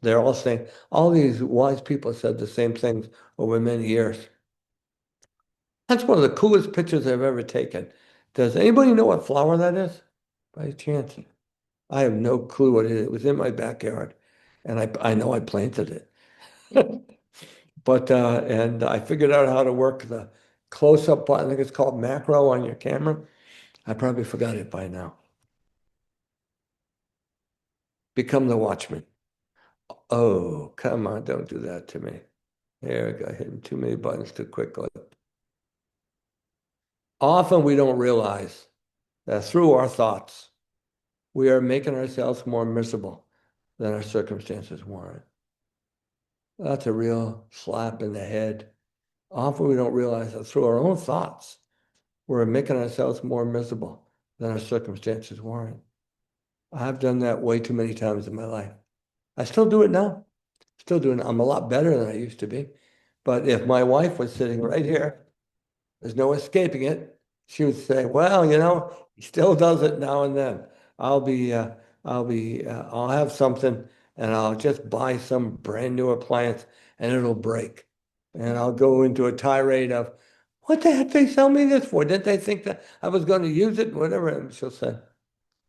they're all saying, all these wise people said the same things over many years. That's one of the coolest pictures I've ever taken. Does anybody know what flower that is? By chance? I have no clue what it is. It was in my backyard, and I know I planted it. But and I figured out how to work the close-up button. I think it's called macro on your camera. I probably forgot it by now. Become the Watchman. Oh, come on, don't do that to me. There we go, hitting too many buttons too quickly. Often we don't realize that through our thoughts, we are making ourselves more miserable than our circumstances warrant. That's a real slap in the head. Often we don't realize that through our own thoughts, we're making ourselves more miserable than our circumstances warrant. I've done that way too many times in my life. I still do it now. Still doing it. I'm a lot better than I used to be. But if my wife was sitting right here, there's no escaping it. She would say, well, he still does it now and then. I'll be, I'll have something and I'll just buy some brand new appliance and it'll break. And I'll go into a tirade of, what the heck they sell me this for? Didn't they think that I was going to use it? Whatever. And she'll say,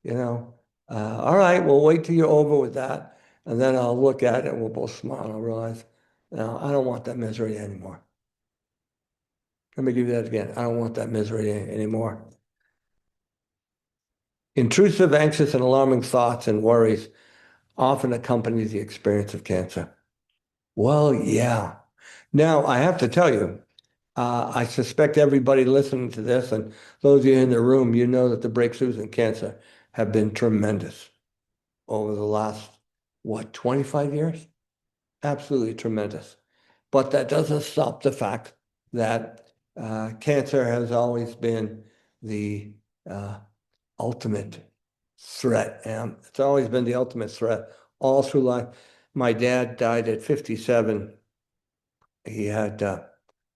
you know, all right, we'll wait till you're over with that. And then I'll look at it and we'll both smile and realize, no, I don't want that misery anymore. Let me give you that again. I don't want that misery anymore. Intrusive, anxious, and alarming thoughts and worries often accompany the experience of cancer. Well, yeah. Now, I have to tell you, I suspect everybody listening to this and those of you in the room, you know that the breakthroughs in cancer have been tremendous over the last, 25 years? Absolutely tremendous. But that doesn't stop the fact that cancer has always been the ultimate threat. And it's always been the ultimate threat all through life. My dad died at 57. He had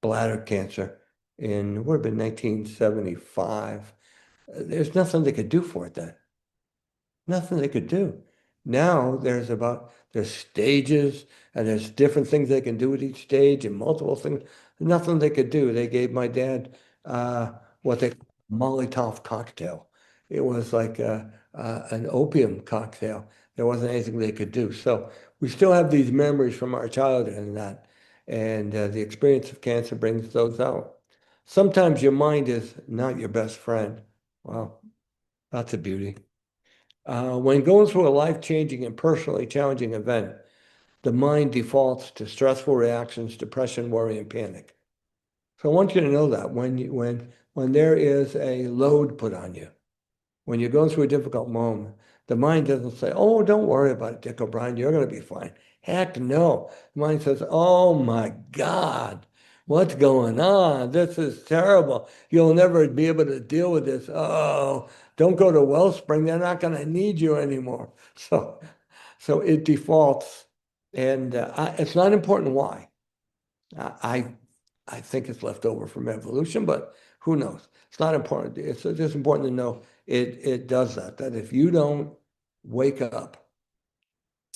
bladder cancer in, would have been 1975. There's nothing they could do for it then. Nothing they could do. Now there's stages and there's different things they can do at each stage and multiple things. Nothing they could do. They gave my dad what they Molotov cocktail. It was like an opium cocktail. There wasn't anything they could do. So we still have these memories from our childhood and that. And the experience of cancer brings those out. Sometimes your mind is not your best friend. Well, that's a beauty. When going through a life-changing and personally challenging event, the mind defaults to stressful reactions, depression, worry, and panic. So I want you to know that when there is a load put on you, when you're going through a difficult moment, the mind doesn't say, "Oh, don't worry about it, Dick O'Brien, you're going to be fine." Heck no. The mind says, "Oh my God, what's going on? This is terrible. You'll never be able to deal with this. Oh, don't go to Wellspring. They're not going to need you anymore." So it defaults, and it's not important why. I I think it's left over from evolution, but who knows? It's not important. It's just important to know it does that. That if you don't wake up,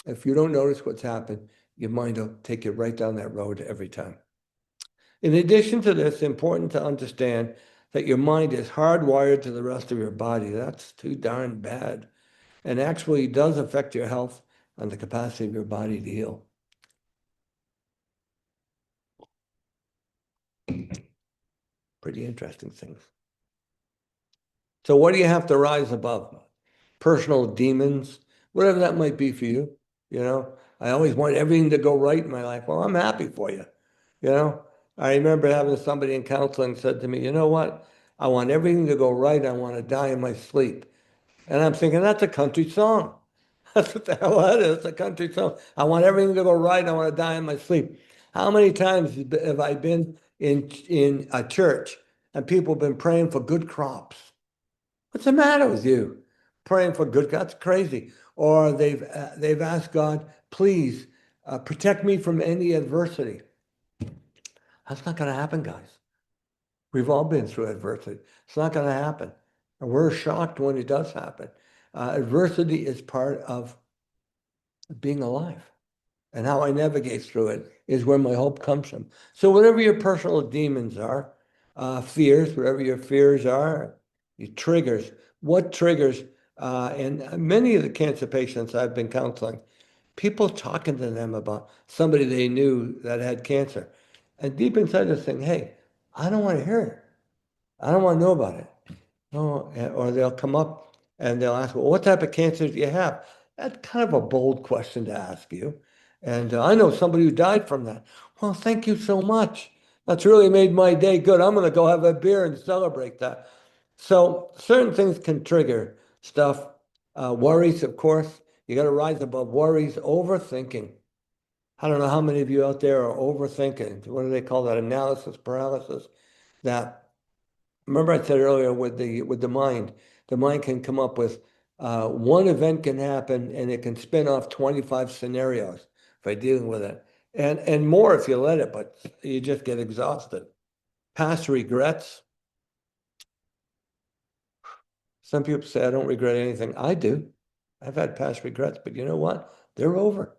if you don't notice what's happened, your mind will take you right down that road every time. In addition to this, it's important to understand that your mind is hardwired to the rest of your body. That's too darn bad, and actually does affect your health and the capacity of your body to heal. Pretty interesting things. So what do you have to rise above? Personal demons, whatever that might be for you. You know, I always want everything to go right in my life. Well, I'm happy for you. You know, I remember having somebody in counseling said to me, "You know what? I want everything to go right. I want to die in my sleep." And I'm thinking, that's a country song. That's what the hell that is, a country song. I want everything to go right. I want to die in my sleep. How many times have I been in a church and people have been praying for good crops? What's the matter with you? Praying for good, that's crazy. Or they've asked God, please protect me from any adversity. That's not going to happen, guys. We've all been through adversity. It's not going to happen. And we're shocked when it does happen. Adversity is part of being alive. And how I navigate through it is where my hope comes from. So whatever your personal demons are, fears, whatever your fears are, your triggers, what triggers, and many of the cancer patients I've been counseling, people talking to them about somebody they knew that had cancer. And deep inside they're saying, hey, I don't want to hear it. I don't want to know about it. Oh, or they'll come up and they'll ask, well, what type of cancer do you have? That's kind of a bold question to ask you. And I know somebody who died from that. Well, thank you so much. That's really made my day good. I'm going to go have a beer and celebrate that. So certain things can trigger stuff. Worries, of course. You got to rise above worries. Overthinking. I don't know how many of you out there are overthinking. What do they call that? Analysis paralysis. That remember I said earlier with the mind can come up with one event can happen and it can spin off 25 scenarios by dealing with it. And more if you let it, but you just get exhausted. Past regrets. Some people say I don't regret anything. I do. I've had past regrets, but you know what? They're over.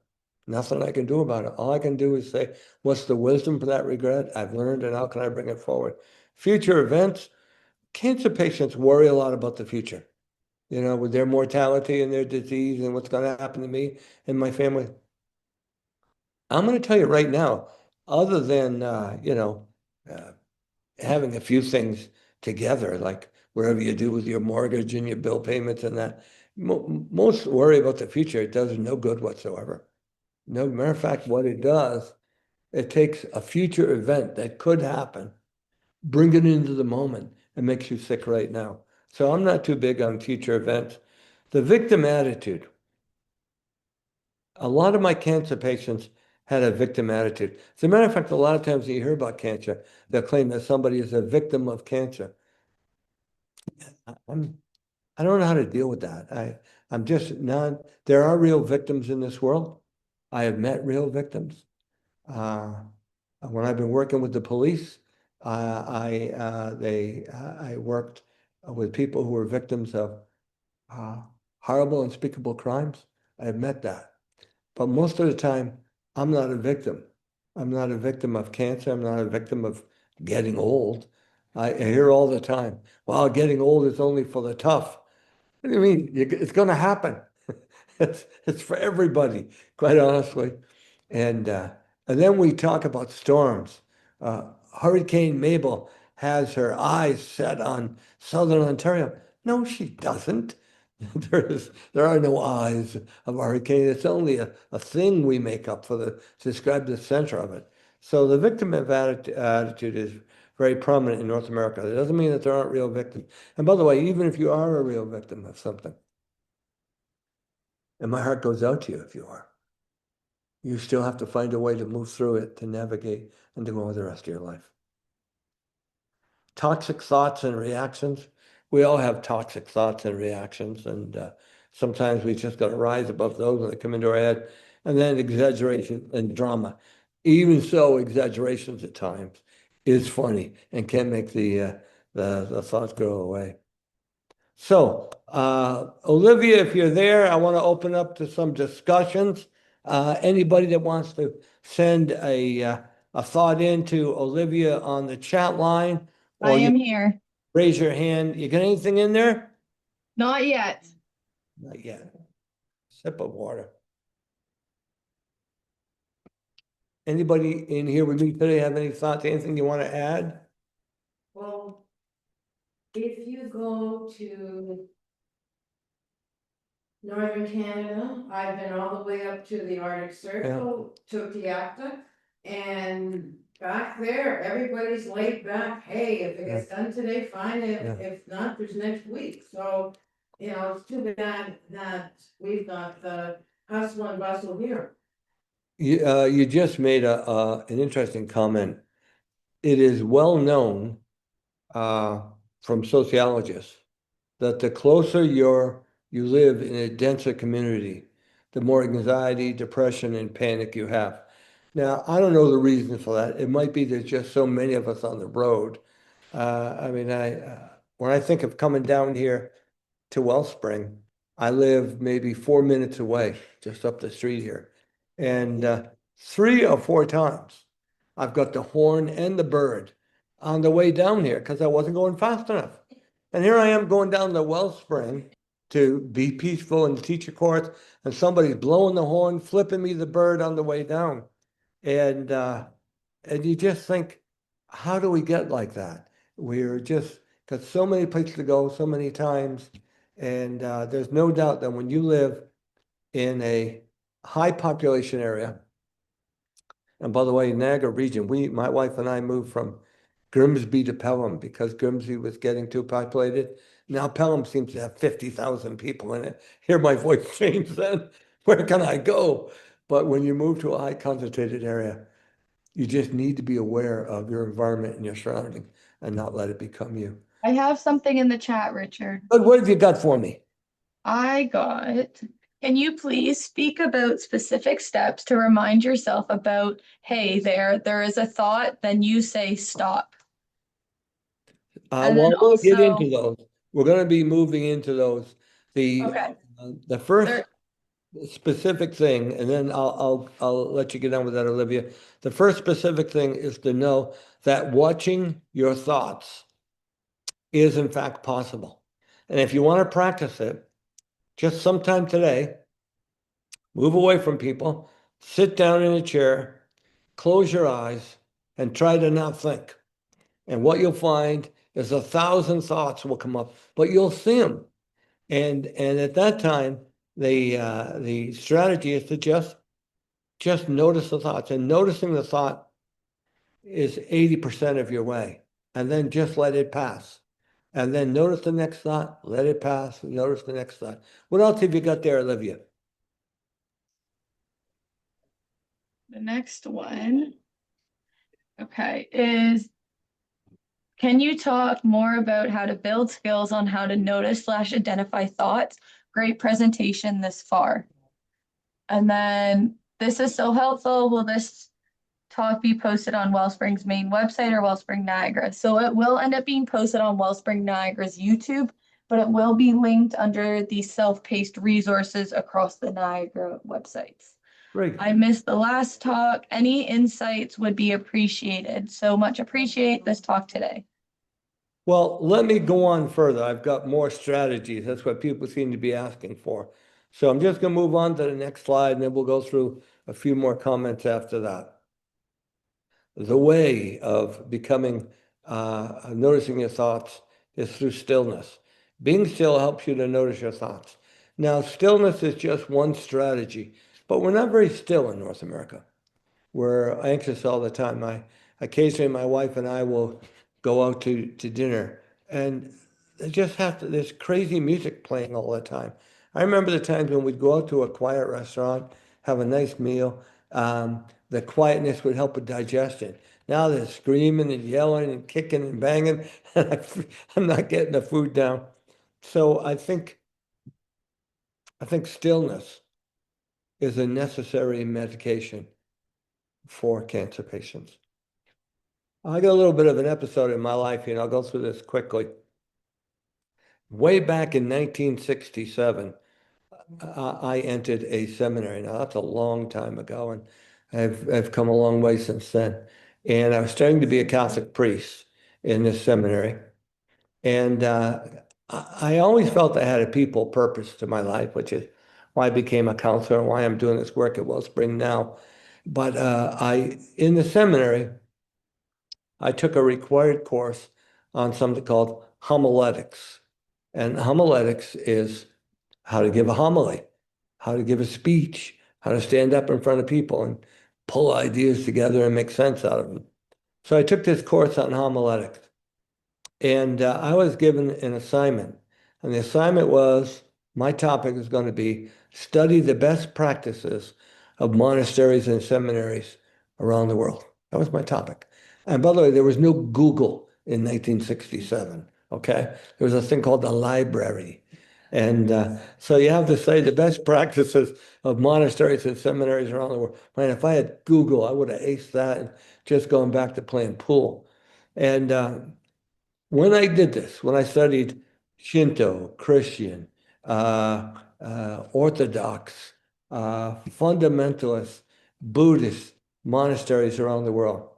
Nothing I can do about it. All I can do is say, what's the wisdom for that regret I've learned and how can I bring it forward? Future events. Cancer patients worry a lot about the future, you know, with their mortality and their disease and what's going to happen to me and my family. I'm going to tell you right now, other than, uh, having a few things together, like wherever you do with your mortgage and your bill payments and that, most worry about the future. It does no good whatsoever. No matter of fact, what it does, it takes a future event that could happen, bring it into the moment, and makes you sick right now. So I'm not too big on future events. The victim attitude. A lot of my cancer patients had a victim attitude. As a matter of fact, a lot of times when you hear about cancer, they'll claim that somebody is a victim of cancer. I'm, I don't know how to deal with that. I'm just not, there are real victims in this world. I have met real victims. Uh, when I've been working with the police, I worked with people who were victims of uh, horrible, unspeakable crimes. I have met that. But most of the time, I'm not a victim. I'm not a victim of cancer. I'm not a victim of getting old. I hear all the time, well, getting old is only for the tough. What do you mean? It's going to happen. It's for everybody, quite honestly. And uh, and then we talk about storms. Hurricane Mabel has her eyes set on Southern Ontario. No, she doesn't. There are no eyes of a hurricane. It's only a thing we make up to describe the center of it. So the victim of attitude is very prominent in North America. It doesn't mean that there aren't real victims. And by the way, even if you are a real victim of something, and my heart goes out to you if you are, you still have to find a way to move through it, to navigate, and to go on with the rest of your life. Toxic thoughts and reactions. We all have toxic thoughts and reactions, and sometimes we just got to rise above those when they come into our head. And then exaggeration and drama. Even so, exaggerations at times is funny and can make the thoughts go away. So, Olivia, if you're there, I want to open up to some discussions. Anybody that wants to send a thought in to Olivia on the chat line, I or you am here. raise your hand. You got anything in there? Not yet. Not yet. Sip of water. Anybody in here with me today have any thoughts, anything you want to add? Well, if you go to Northern Canada, I've been all the way up to the Arctic Circle, to Tiacta. And back there, everybody's laid back, hey, if it gets done today, fine, Yeah. if not, there's next week, so. You know, it's too bad that we've got the hustle and bustle here. You just made an interesting comment. It is well known from sociologists that the closer you live in a denser community, the more anxiety, depression, and panic you have. Now, I don't know the reason for that. It might be there's just so many of us on the road. I mean, when I think of coming down here to Wellspring, I live maybe 4 minutes away, just up the street here. And 3 or 4 times I've got the horn and the bird on the way down here because I wasn't going fast enough. And here I am going down the Wellspring to be peaceful and teach a course, and somebody's blowing the horn, flipping me the bird on the way down. And you just think, how do we get like that? We're just got so many places to go, so many times, and there's no doubt that when you live in a high population area, and by the way, Niagara region, my wife and I moved from Grimsby to Pelham because Grimsby was getting too populated. Now Pelham seems to have 50,000 people in it. Hear my voice change then. Where can I go? But when you move to a high concentrated area, you just need to be aware of your environment and your surrounding and not let it become you. I have something in the chat, Richard. But what have you got for me? I got, can you please speak about specific steps to remind yourself about, hey, there is a thought, then you say stop. And then Well, we'll get also, into those. We're going to be moving into those. okay, The first there, specific thing, and then I'll let you get on with that, Olivia. The first specific thing is to know that watching your thoughts is in fact possible. And if you want to practice it, just sometime today, move away from people, sit down in a chair, close your eyes, and try to not think. And what you'll find is 1,000 thoughts will come up, but you'll see them. And at that time, the strategy is to just notice the thoughts. And noticing the thought is 80% of your way. And then just let it pass. And then notice the next thought, let it pass, notice the next thought. What else have you got there, Olivia? the next one, okay, is can you talk more about how to build skills on how to notice slash identify thoughts? Great presentation this far. And then this is so helpful. Will this talk be posted on Wellspring's main website or Wellspring Niagara? So it will end up being posted on Wellspring Niagara's YouTube, but it will be linked under the self-paced resources across the Niagara websites. Great. I missed the last talk. Any insights would be appreciated. So much appreciate this talk today. Well, let me go on further. I've got more strategies. That's what people seem to be asking for. So I'm just going to move on to the next slide, and then we'll go through a few more comments after that. The way of becoming, noticing your thoughts is through stillness. Being still helps you to notice your thoughts. Now, stillness is just one strategy, but we're not very still in North America. We're anxious all the time. Occasionally my wife and I will go out to dinner, and they just have to, there's crazy music playing all the time. I remember the times when we'd go out to a quiet restaurant, have a nice meal. The quietness would help with digestion. Now they're screaming and yelling and kicking and banging, and I'm not getting the food down. So I think stillness is a necessary medication for cancer patients. I got a little bit of an episode in my life, I'll go through this quickly. Way back in 1967, I entered a seminary. Now, that's a long time ago, and I've come a long way since then. And I was starting to be a Catholic priest in this seminary. And I always felt I had a people purpose to my life, which is why I became a counselor and why I'm doing this work at Wellspring now. But in the seminary, I took a required course on something called homiletics. And homiletics is how to give a homily, how to give a speech, how to stand up in front of people and pull ideas together and make sense out of them. So I took this course on homiletics, and I was given an assignment. And the assignment was, my topic is going to be study the best practices of monasteries and seminaries around the world. That was my topic. And by the way, there was no Google in 1967, okay? There was a thing called the library. And so you have to study the best practices of monasteries and seminaries around the world. Man, if I had Google, I would have aced that and just gone back to playing pool. And when I did this, when I studied Shinto, Christian, Orthodox, fundamentalist, Buddhist monasteries around the world,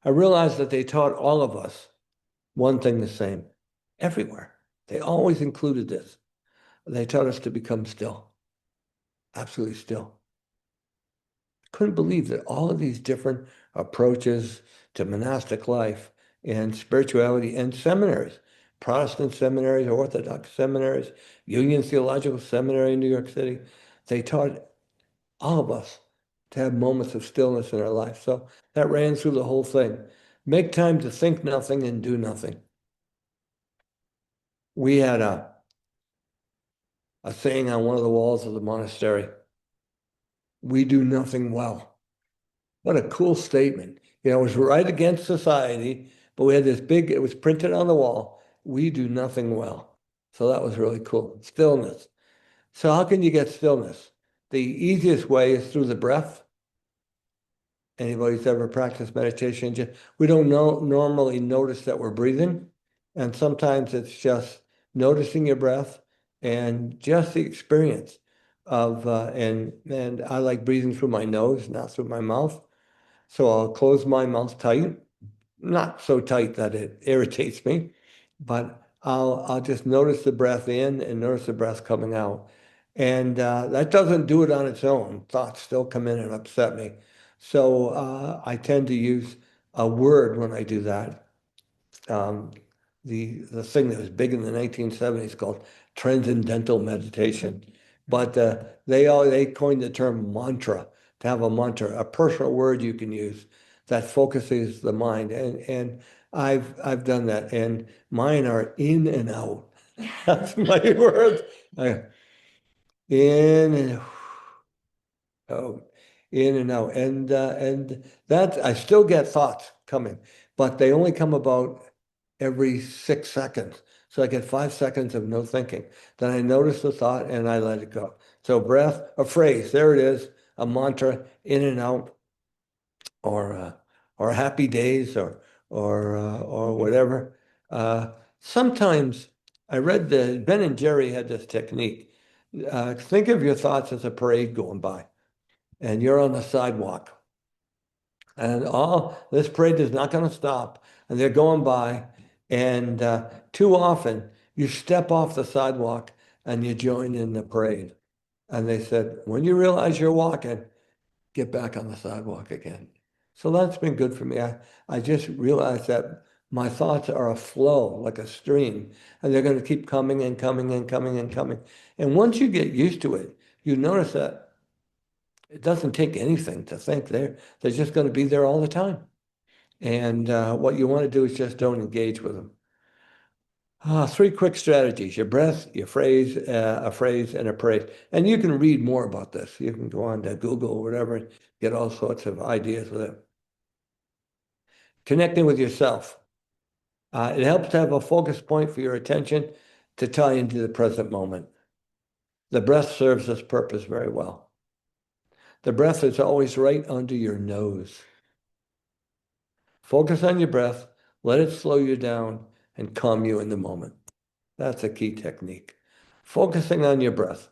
I realized that they taught all of us one thing the same everywhere. They always included this. They taught us to become still, absolutely still. Couldn't believe that all of these different approaches to monastic life and spirituality and seminaries, Protestant seminaries, Orthodox seminaries, Union Theological Seminary in New York City, they taught all of us to have moments of stillness in our life. So that ran through the whole thing. Make time to think nothing and do nothing. We had a saying on one of the walls of the monastery: we do nothing well. What a cool statement. It was right against society, but we had this big, it was printed on the wall: we do nothing well. So that was really cool. Stillness. So how can you get stillness? The easiest way is through the breath. Anybody who's ever practiced meditation, we don't normally notice that we're breathing. And sometimes it's just noticing your breath and just the experience of, and I like breathing through my nose, not through my mouth. So I'll close my mouth tight, not so tight that it irritates me, but I'll just notice the breath in and notice the breath coming out. And that doesn't do it on its own. Thoughts still come in and upset me. So I tend to use a word when I do that. Um, the thing that was big in the 1970s called transcendental meditation. But they coined the term mantra, to have a mantra, a personal word you can use that focuses the mind. And I've done that. And mine are in and out. That's my word. In and out, in and out. And that I still get thoughts coming, but they only come about every 6 seconds. So I get 5 seconds of no thinking. Then I notice the thought and I let it go. So breath, a phrase, there it is, a mantra, in and out, or happy days, or whatever. Sometimes I read that Ben and Jerry had this technique. Think of your thoughts as a parade going by, and you're on the sidewalk. And this parade is not going to stop. And they're going by. And too often you step off the sidewalk and you join in the parade. And they said, when you realize you're walking, get back on the sidewalk again. So that's been good for me. I just realized that My thoughts are a flow, like a stream, and they're going to keep coming and coming and coming and coming. And once you get used to it, you notice that it doesn't take anything to think they're just going to be there all the time. And what you want to do is just don't engage with them. Three quick strategies: your breath, your phrase, a phrase, and a praise. And you can read more about this. You can go on to Google or whatever, and get all sorts of ideas with it. Connecting with yourself. It helps to have a focus point for your attention to tie into the present moment. The breath serves this purpose very well. The breath is always right under your nose. Focus on your breath, let it slow you down and calm you in the moment. That's a key technique. Focusing on your breath.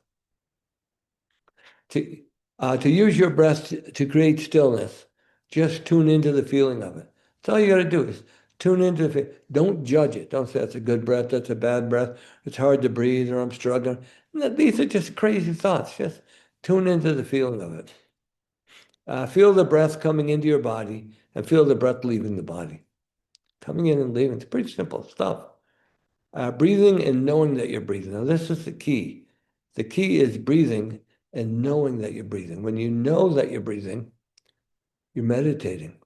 To use your breath to create stillness, just tune into the feeling of it. That's all you got to do is tune into it. Don't judge it. Don't say that's a good breath, that's a bad breath, it's hard to breathe, or I'm struggling. These are just crazy thoughts. Just tune into the feeling of it. Feel the breath coming into your body and feel the breath leaving the body. Coming in and leaving. It's pretty simple stuff. Breathing and knowing that you're breathing. Now, this is the key. The key is breathing and knowing that you're breathing. When you know that you're breathing, you're meditating.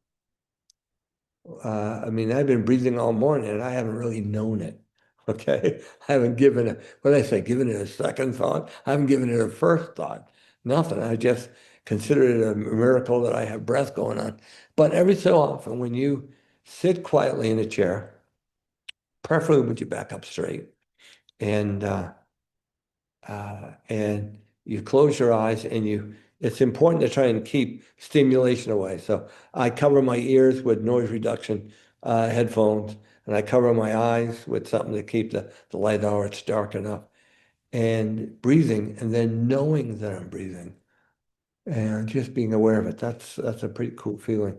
I mean, I've been breathing all morning and I haven't really known it. Okay. I haven't given it, what did I say, given it a second thought. I haven't given it a first thought. Nothing. I just consider it a miracle that I have breath going on. But every so often, when you sit quietly in a chair, preferably with your back up straight, and you close your eyes and it's important to try and keep stimulation away. So I cover my ears with noise reduction headphones, and I cover my eyes with something to keep the light out, it's dark enough. And breathing, and then knowing that I'm breathing, and just being aware of it. That's a pretty cool feeling.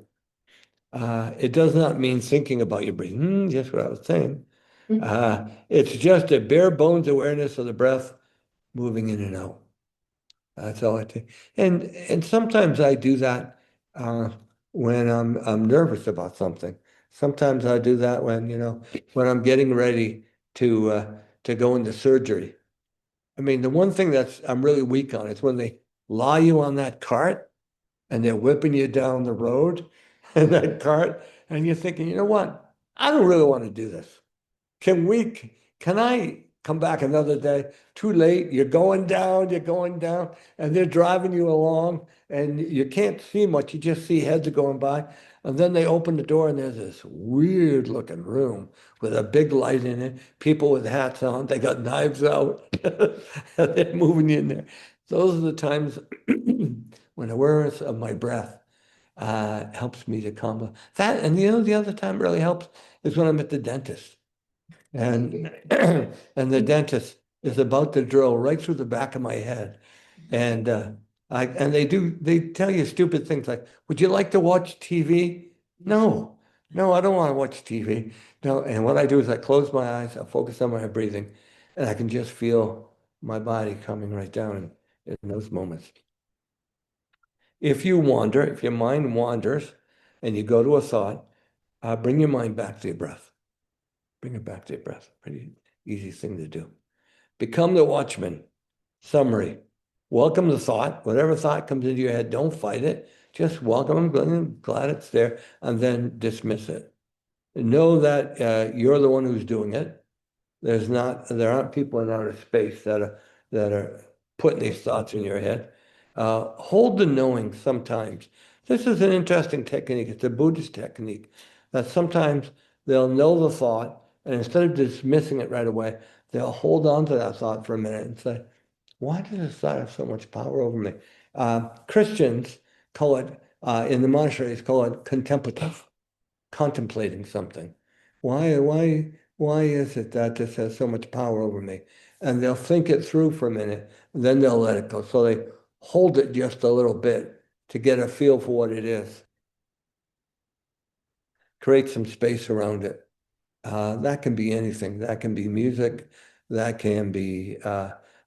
It does not mean thinking about your breathing, just what I was saying. It's just a bare bones awareness of the breath moving in and out. That's all I take. And sometimes I do that when I'm nervous about something. Sometimes I do that when I'm getting ready to go into surgery. I mean, the one thing I'm really weak on is when they lie you on that cart and they're whipping you down the road in that cart, and you're thinking, you know what? I don't really want to do this. Can I come back another day? Too late, you're going down, and they're driving you along, and you can't see much, you just see heads are going by. And then they open the door, and there's this weird looking room with a big light in it, people with hats on, they got knives out, and they're moving you in there. Those are the times when awareness of my breath helps me to calm down. That, and the other time really helps is when I'm at the dentist. And and the dentist is about to drill right through the back of my head. And they tell you stupid things like, would you like to watch TV? No, no, I don't want to watch TV. No, and what I do is I close my eyes, I focus on my breathing, and I can just feel my body coming right down in those moments. If your mind wanders and you go to a thought, bring your mind back to your breath. Bring it back to your breath. Pretty easy thing to do. Become the watchman. Summary. Welcome the thought. Whatever thought comes into your head, don't fight it. Just welcome them, glad it's there, and then dismiss it. Know that you're the one who's doing it. There aren't people in outer space that are putting these thoughts in your head. Hold the knowing sometimes. This is an interesting technique. It's a Buddhist technique that sometimes they'll know the thought, and instead of dismissing it right away, they'll hold on to that thought for a minute and say, why does this thought have so much power over me? Christians call it, in the monasteries, call it contemplative, contemplating something. Why is it that this has so much power over me? And they'll think it through for a minute, and then they'll let it go. So they hold it just a little bit to get a feel for what it is. Create some space around it. That can be anything. That can be music. That can be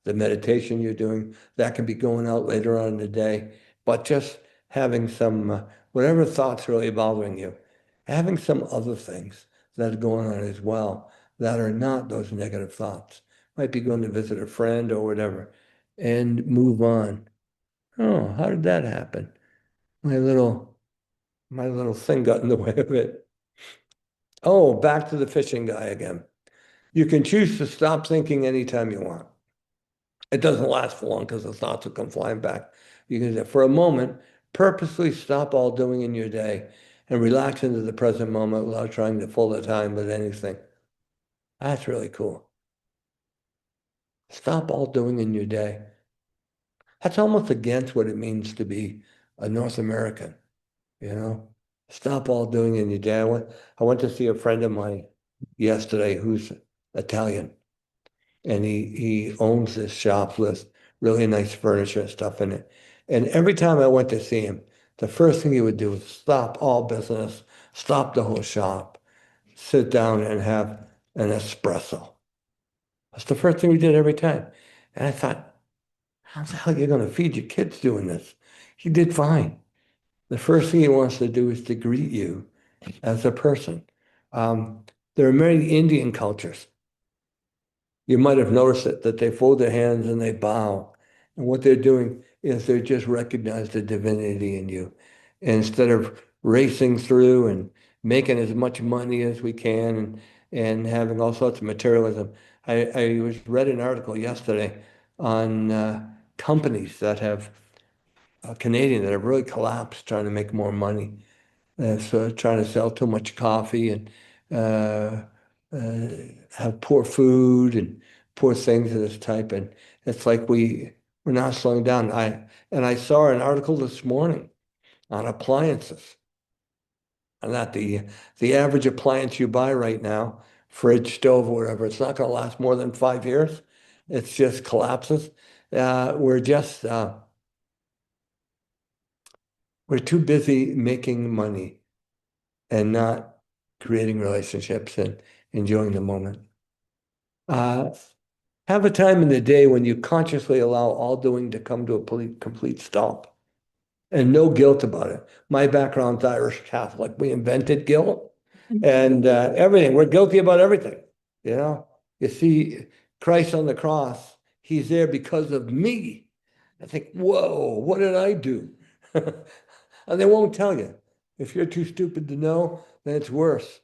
the meditation you're doing. That can be going out later on in the day. But just having some, whatever thoughts really bothering you, having some other things that are going on as well that are not those negative thoughts. Might be going to visit a friend or whatever and move on. Oh, how did that happen? My little thing got in the way of it. Oh, back to the fishing guy again. You can choose to stop thinking anytime you want. It doesn't last for long because the thoughts will come flying back. You can, for a moment, purposely stop all doing in your day and relax into the present moment without trying to fill the time with anything. That's really cool. Stop all doing in your day. That's almost against what it means to be a North American, you know? Stop all doing in your day. I went to see a friend of mine yesterday who's Italian, and he owns this shop with really nice furniture and stuff in it. And every time I went to see him, the first thing he would do was stop all business, stop the whole shop, sit down and have an espresso. That's the first thing we did every time. And I thought, how the hell are you going to feed your kids doing this? He did fine. The first thing he wants to do is to greet you as a person. Um, there are many Indian cultures. You might have noticed it, that they fold their hands and they bow. And what they're doing is they just recognize the divinity in you. And instead of racing through and making as much money as we can and having all sorts of materialism, I read an article yesterday on companies that have Canadian that have really collapsed trying to make more money. So trying to sell too much coffee and uh, uh, have poor food and poor things of this type. And it's like we're not slowing down. I saw an article this morning on appliances, and that the average appliance you buy right now, fridge, stove, or whatever, it's not going to last more than 5 years. It's just collapses. We're too busy making money and not creating relationships and enjoying the moment. Uh, have a time in the day when you consciously allow all doing to come to a complete stop and no guilt about it. My background's Irish Catholic. We invented guilt and everything. We're guilty about everything. You know, you see Christ on the cross, he's there because of me. I think, whoa, what did I do? And they won't tell you. If you're too stupid to know, then it's worse.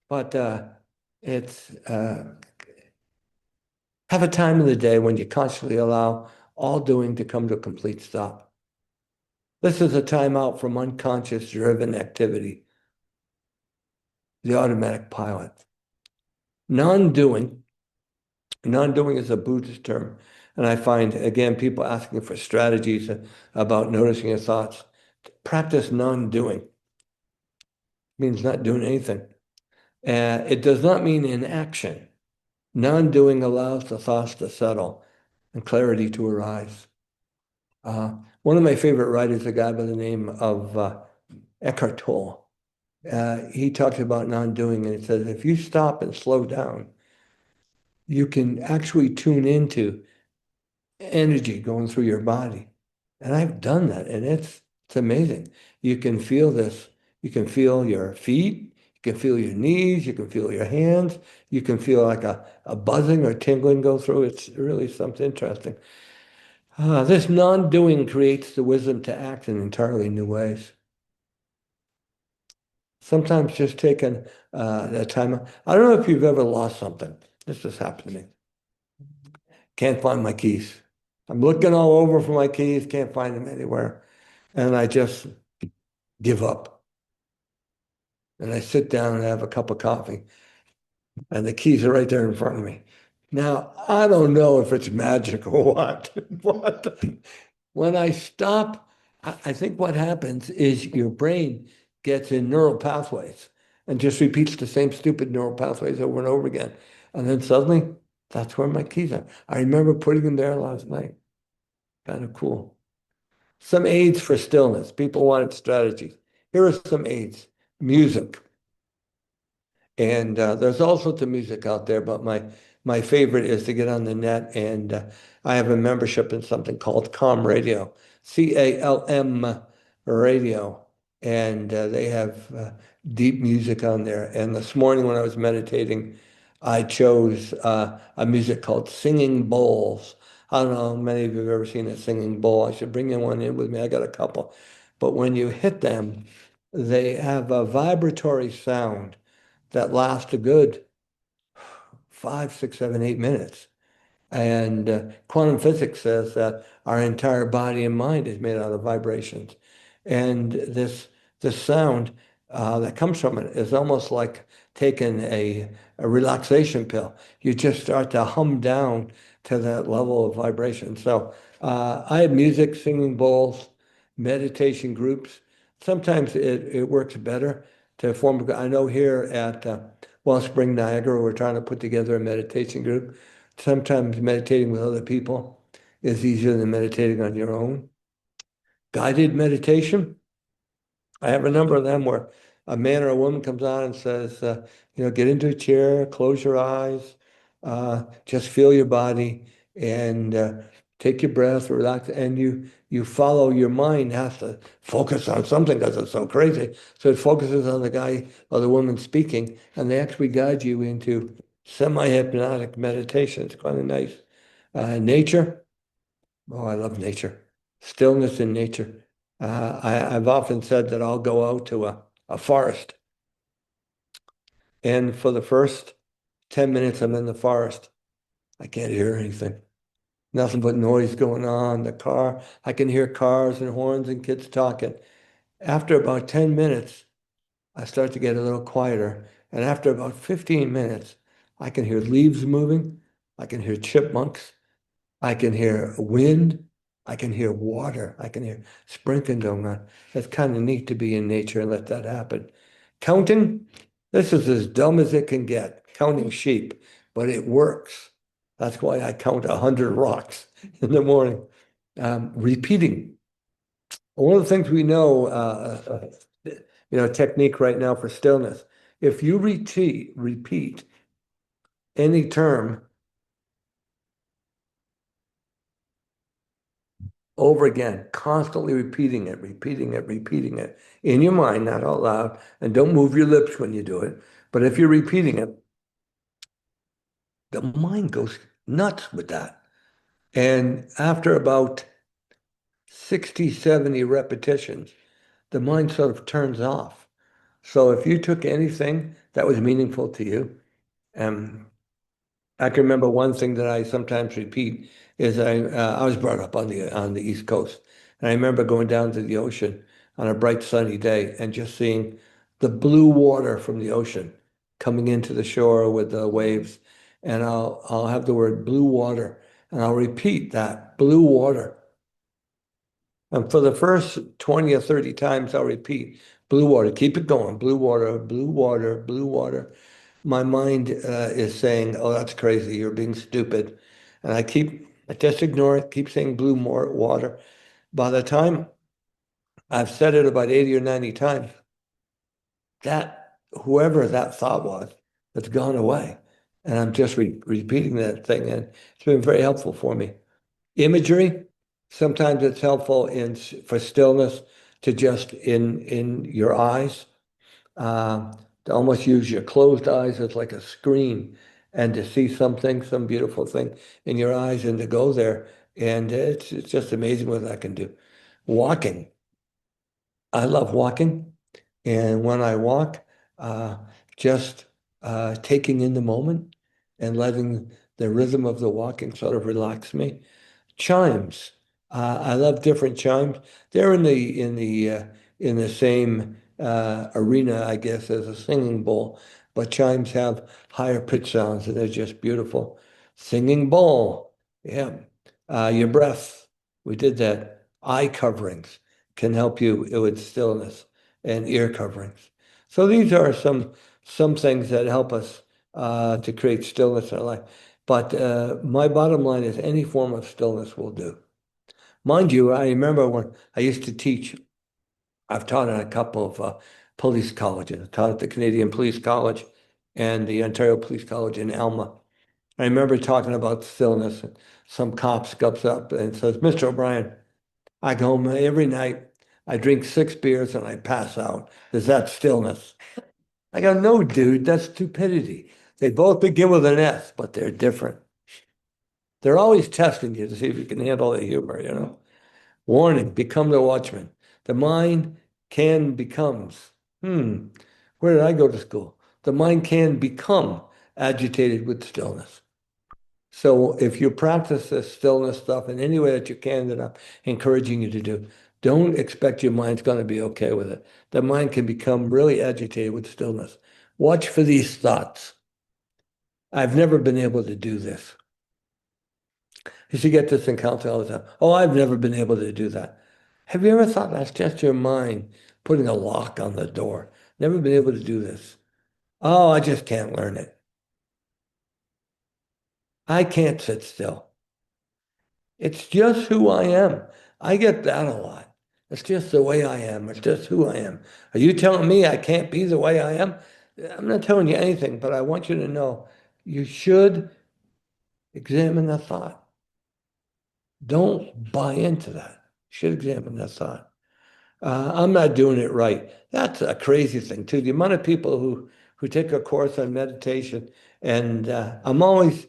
But it's have a time in the day when you consciously allow all doing to come to a complete stop. This is a time out from unconscious driven activity, the automatic pilot. Non-doing, non-doing is a Buddhist term. And I find, again, people asking for strategies about noticing your thoughts. Practice non-doing. Means not doing anything. It does not mean inaction. Non-doing allows the thoughts to settle and clarity to arise. One of my favorite writers, a guy by the name of Eckhart Tolle, he talks about non-doing, and he says, if you stop and slow down, you can actually tune into energy going through your body. And I've done that, and it's amazing. You can feel this. You can feel your feet, you can feel your knees, you can feel your hands, you can feel like a buzzing or tingling go through. It's really something interesting. This non-doing creates the wisdom to act in entirely new ways. Sometimes just taking that time. I don't know if you've ever lost something. This just happened to me. Can't find my keys. I'm looking all over for my keys, can't find them anywhere. And I just give up. And I sit down and have a cup of coffee. And the keys are right there in front of me. Now, I don't know if it's magic or what, but when I stop, I think what happens is your brain gets in neural pathways and just repeats the same stupid neural pathways over and over again. And then suddenly, that's where my keys are. I remember putting them there last night. Kind of cool. Some aids for stillness. People wanted strategies. Here are some aids. Music. And there's all sorts of music out there, but my favorite is to get on the net, and I have a membership in something called Calm Radio, CALM Radio, and they have deep music on there. And this morning when I was meditating, I chose a music called Singing Bowls. I don't know how many of you have ever seen a singing bowl. I should bring you one in with me. I got a couple. But when you hit them, they have a vibratory sound that lasts a good 5, 6, 7, 8 minutes. And quantum physics says that our entire body and mind is made out of vibrations. And this sound that comes from it is almost like taking a relaxation pill. You just start to hum down to that level of vibration. So I have music, singing bowls, meditation groups. Sometimes it works better to form. I know here at Wellspring Niagara, we're trying to put together a meditation group. Sometimes meditating with other people is easier than meditating on your own. Guided meditation, I have a number of them where a man or a woman comes on and says, get into a chair, close your eyes, just feel your body and take your breath, relax, and you follow your mind has to focus on something because it's so crazy. So it focuses on the guy or the woman speaking, and they actually guide you into semi-hypnotic meditation. It's kind of nice. Nature. Oh, I love nature. Stillness in nature. I've often said that I'll go out to a forest, and for the first 10 minutes I'm in the forest, I can't hear anything. Nothing but noise going on. The car, I can hear cars and horns and kids talking. After about 10 minutes, I start to get a little quieter. And after about 15 minutes, I can hear leaves moving. I can hear chipmunks. I can hear wind. I can hear water. I can hear sprinkling going on. It's kind of neat to be in nature and let that happen. Counting, this is as dumb as it can get, counting sheep, but it works. That's why I count 100 rocks in the morning. Repeating. One of the things we know, technique right now for stillness. If you repeat any term over again, constantly repeating it in your mind, not out loud, and don't move your lips when you do it. But if you're repeating it, the mind goes nuts with that. And after about 60, 70 repetitions, the mind sort of turns off. So if you took anything that was meaningful to you, um, I can remember one thing that I sometimes repeat is I was brought up on the East Coast, and I remember going down to the ocean on a bright sunny day and just seeing the blue water from the ocean coming into the shore with the waves, and I'll have the word blue water, and I'll repeat that blue water. And for the first 20 or 30 times, I'll repeat blue water, keep it going, blue water, blue water, blue water. My mind is saying, oh, that's crazy, you're being stupid. And I just ignore it, keep saying blue more water. By the time I've said it about 80 or 90 times, that whoever that thought was, it's gone away. And I'm just repeating that thing, and it's been very helpful for me. Imagery, sometimes it's helpful for stillness to just in your eyes, to almost use your closed eyes as like a screen and to see something, some beautiful thing in your eyes and to go there. And it's just amazing what that can do. Walking. I love walking. And when I walk, uh, just taking in the moment and letting the rhythm of the walking sort of relax me. Chimes. I love different chimes. They're in the same arena, I guess, as a singing bowl, but chimes have higher pitch sounds and they're just beautiful. Singing bowl, yeah. Your breath. We did that. Eye coverings can help you with stillness and ear coverings. So these are some things that help us to create stillness in our life. But my bottom line is any form of stillness will do. Mind you, I remember when I used to teach, I've taught at a couple of police colleges. I taught at the Canadian Police College and the Ontario Police College in Alma. I remember talking about stillness, and some cop comes up and says, Mr. O'Brien, I go home every night. I drink 6 beers and I pass out. Is that stillness? I go, no, dude, that's stupidity. They both begin with an S, but they're different. They're always testing you to see if you can handle the humor, you know? Warning, become the watchman. The mind can becomes. Where did I go to school? The mind can become agitated with stillness. So if you practice this stillness stuff in any way that you can, that I'm encouraging you to do, don't expect your mind's going to be okay with it. The mind can become really agitated with stillness. Watch for these thoughts. I've never been able to do this. You should get this in counseling all the time. Oh, I've never been able to do that. Have you ever thought that's just your mind putting a lock on the door? Never been able to do this. Oh, I just can't learn it. I can't sit still. It's just who I am. I get that a lot. It's just the way I am. It's just who I am. Are you telling me I can't be the way I am? I'm not telling you anything, but I want you to know you should examine that thought. Don't buy into that. You should examine that thought. I'm not doing it right. That's a crazy thing too. The amount of people who take a course on meditation, and I'm always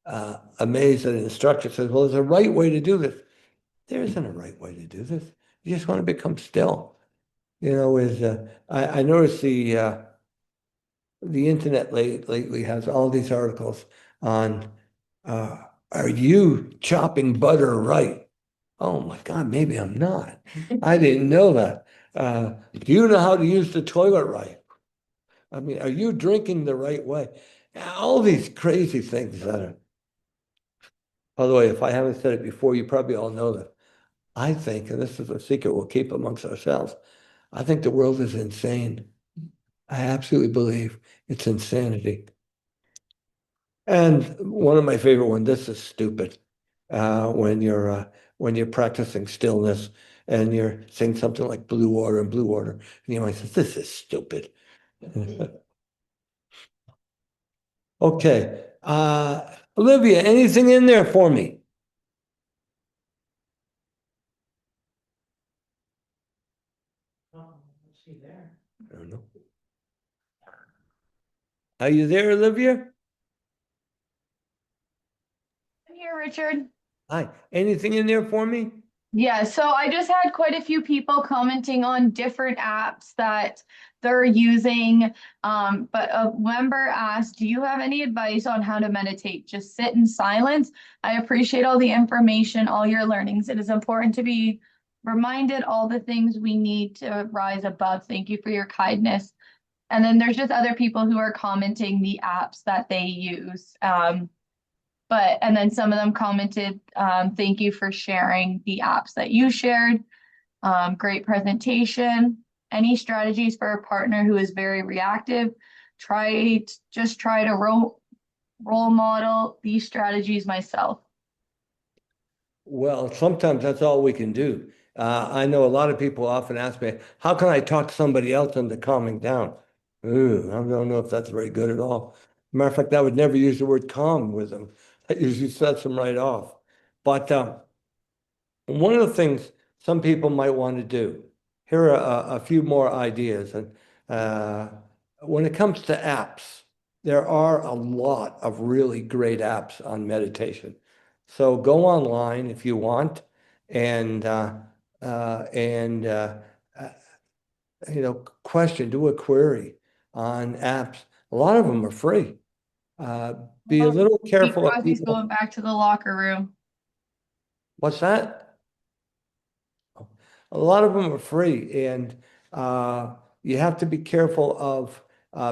amazed that an instructor says, "Well, there's a right way to do this." There isn't a right way to do this. You just want to become still. You know, I noticed the internet lately has all these articles on uh, are you chopping butter right? Oh my God, maybe I'm not. I didn't know that. Do you know how to use the toilet right? I mean, are you drinking the right way? All these crazy things that are. By the way, if I haven't said it before, you probably all know that. I think, and this is a secret we'll keep amongst ourselves, I think the world is insane. I absolutely believe it's insanity. And one of my favorite ones, this is stupid. When you're practicing stillness and you're saying something like blue water, and your mind says, this is stupid. Okay. Olivia, anything in there for me? Oh, is she there? I don't know. Are you there, Olivia? I'm here, Richard. Hi. Anything in there for me? Yeah, so I just had quite a few people commenting on different apps that they're using. But a member asked, do you have any advice on how to meditate? Just sit in silence. I appreciate all the information, all your learnings. It is important to be reminded all the things we need to rise above. Thank you for your kindness. And then there's just other people who are commenting the apps that they use. And then some of them commented, thank you for sharing the apps that you shared. Great presentation. Any strategies for a partner who is very reactive? Just try to role model these strategies myself. Well, sometimes that's all we can do. I know a lot of people often ask me, how can I talk somebody else into calming down? Ooh, I don't know if that's very good at all. Matter of fact, I would never use the word calm with them. That usually sets them right off. But one of the things some people might want to do, here are a few more ideas. And uh, when it comes to apps, there are a lot of really great apps on meditation. So go online if you want, and and uh, do a query on apps. A lot of them are free. Uh, be a little Pete careful of Crosby's going people. back to the locker room. What's that? A lot of them are free, and you have to be careful of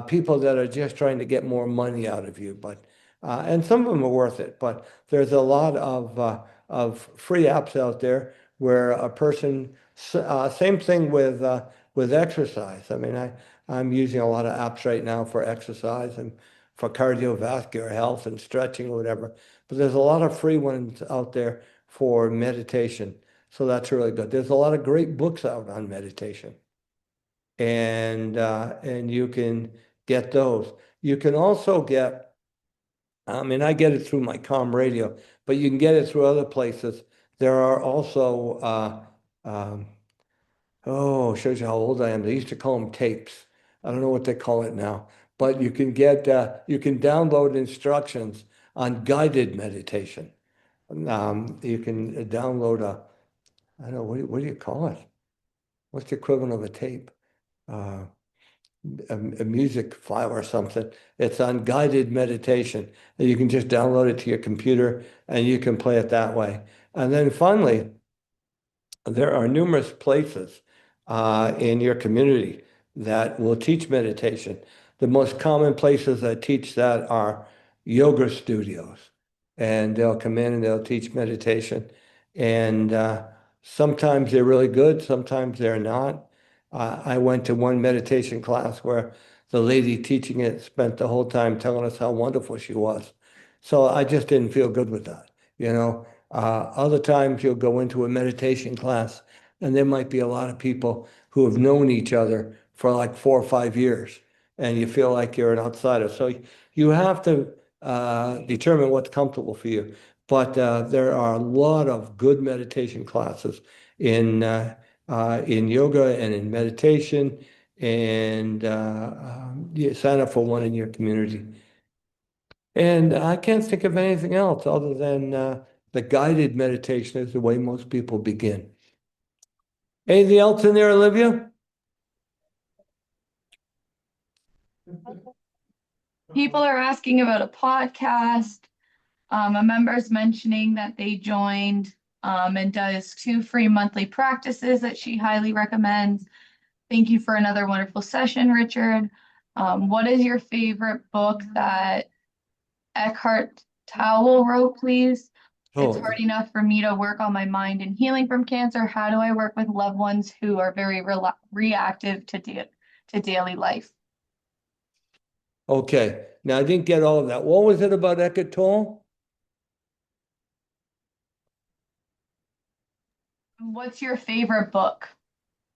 people that are just trying to get more money out of you. But and some of them are worth it. But there's a lot of free apps out there where a person. Same thing with exercise. I mean, I'm using a lot of apps right now for exercise and for cardiovascular health and stretching or whatever. But there's a lot of free ones out there for meditation. So that's really good. There's a lot of great books out on meditation, and you can get those. You can also get, I mean, I get it through my Calm Radio, but you can get it through other places. There are also oh, shows you how old I am. They used to call them tapes. I don't know what they call it now, but you can get, you can download instructions on guided meditation. You can download I don't know, what do you call it? What's the equivalent of a tape? Uh, a music file or something. It's on guided meditation. And you can just download it to your computer and you can play it that way. And then finally, there are numerous places in your community that will teach meditation. The most common places that teach that are yoga studios, and they'll come in and they'll teach meditation. And sometimes they're really good, sometimes they're not. I went to one meditation class where the lady teaching it spent the whole time telling us how wonderful she was. So I just didn't feel good with that, you know. Other times you'll go into a meditation class and there might be a lot of people who have known each other for like 4 or 5 years and you feel like you're an outsider. So you have to determine what's comfortable for you. But there are a lot of good meditation classes in yoga and in meditation, and you sign up for one in your community. And I can't think of anything else other than the guided meditation is the way most people begin. Anything else in there, Olivia? People are asking about a podcast. A member's mentioning that they joined and does 2 free monthly practices that she highly recommends. Thank you for another wonderful session, Richard. What is your favorite book that Eckhart Tolle wrote, please? It's Oh, hard enough for me to work on my mind and healing from cancer. How do I work with loved ones who are very reactive to daily life? okay. Now I didn't get all of that. What was it about Eckhart Tolle? What's your favorite book?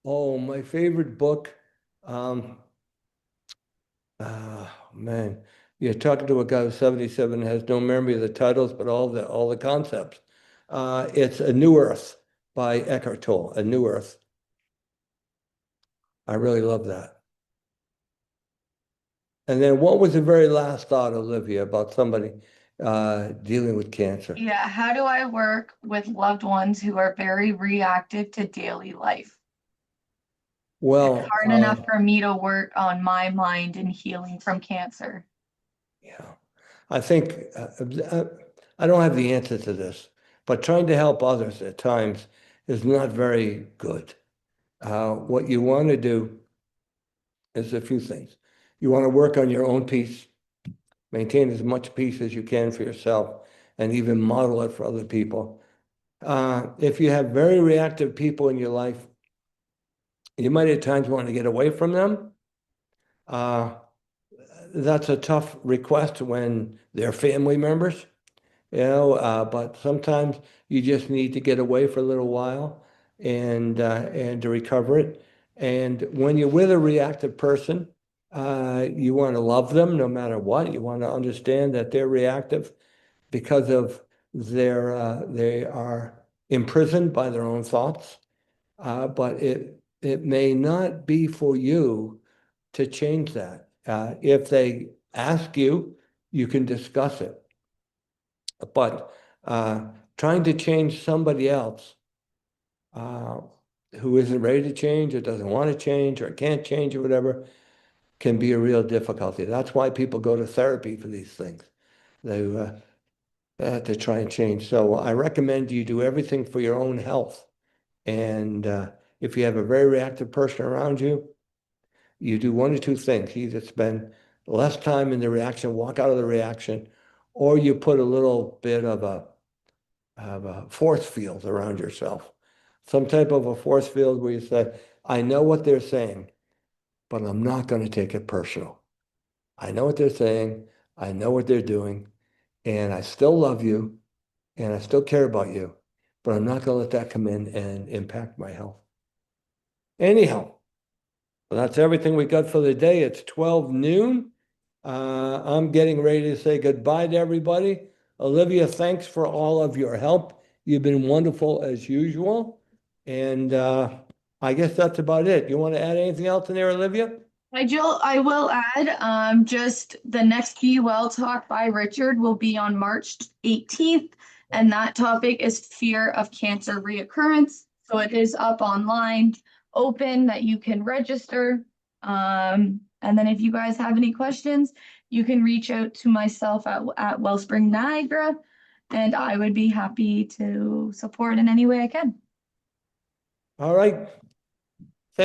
Oh, my favorite book. Um, man, you're talking to a guy who's 77 and has no memory of the titles, but all the concepts. It's A New Earth by Eckhart Tolle. A New Earth. I really love that. And then what was the very last thought, Olivia, about somebody dealing with cancer? Yeah, how do I work with loved ones who are very reactive to daily life? It's Well, hard enough for me to work on my mind and healing from cancer. yeah, I think I don't have the answer to this, but trying to help others at times is not very good. What you want to do is a few things. You want to work on your own peace, maintain as much peace as you can for yourself, and even model it for other people. If you have very reactive people in your life, you might at times want to get away from them. Uh, that's a tough request when they're family members, but sometimes you just need to get away for a little while and to recover it. And when you're with a reactive person, you want to love them no matter what. You want to understand that they're reactive because of they are imprisoned by their own thoughts. But it may not be for you to change that. If they ask you, you can discuss it. But trying to change somebody else uh, who isn't ready to change or doesn't want to change or can't change or whatever can be a real difficulty. That's why people go to therapy for these things. They have to try and change. So I recommend you do everything for your own health. And if you have a very reactive person around you, you do one or two things. You either spend less time in the reaction, walk out of the reaction, or you put a little bit of a force field around yourself. Some type of a force field where you say, I know what they're saying, but I'm not going to take it personal. I know what they're saying. I know what they're doing. And I still love you and I still care about you, but I'm not going to let that come in and impact my health. Anyhow, that's everything we got for the day. It's 12 noon. I'm getting ready to say goodbye to everybody. Olivia, thanks for all of your help. You've been wonderful as usual. And I guess that's about it. You want to add anything else in there, Olivia? I will add, just the next PUL talk by Richard will be on March 18th. And that topic is fear of cancer reoccurrence. So it is up online, open that you can register. And then if you guys have any questions, you can reach out to myself at Wellspring Niagara, and I would be happy to support in any way I can. All right.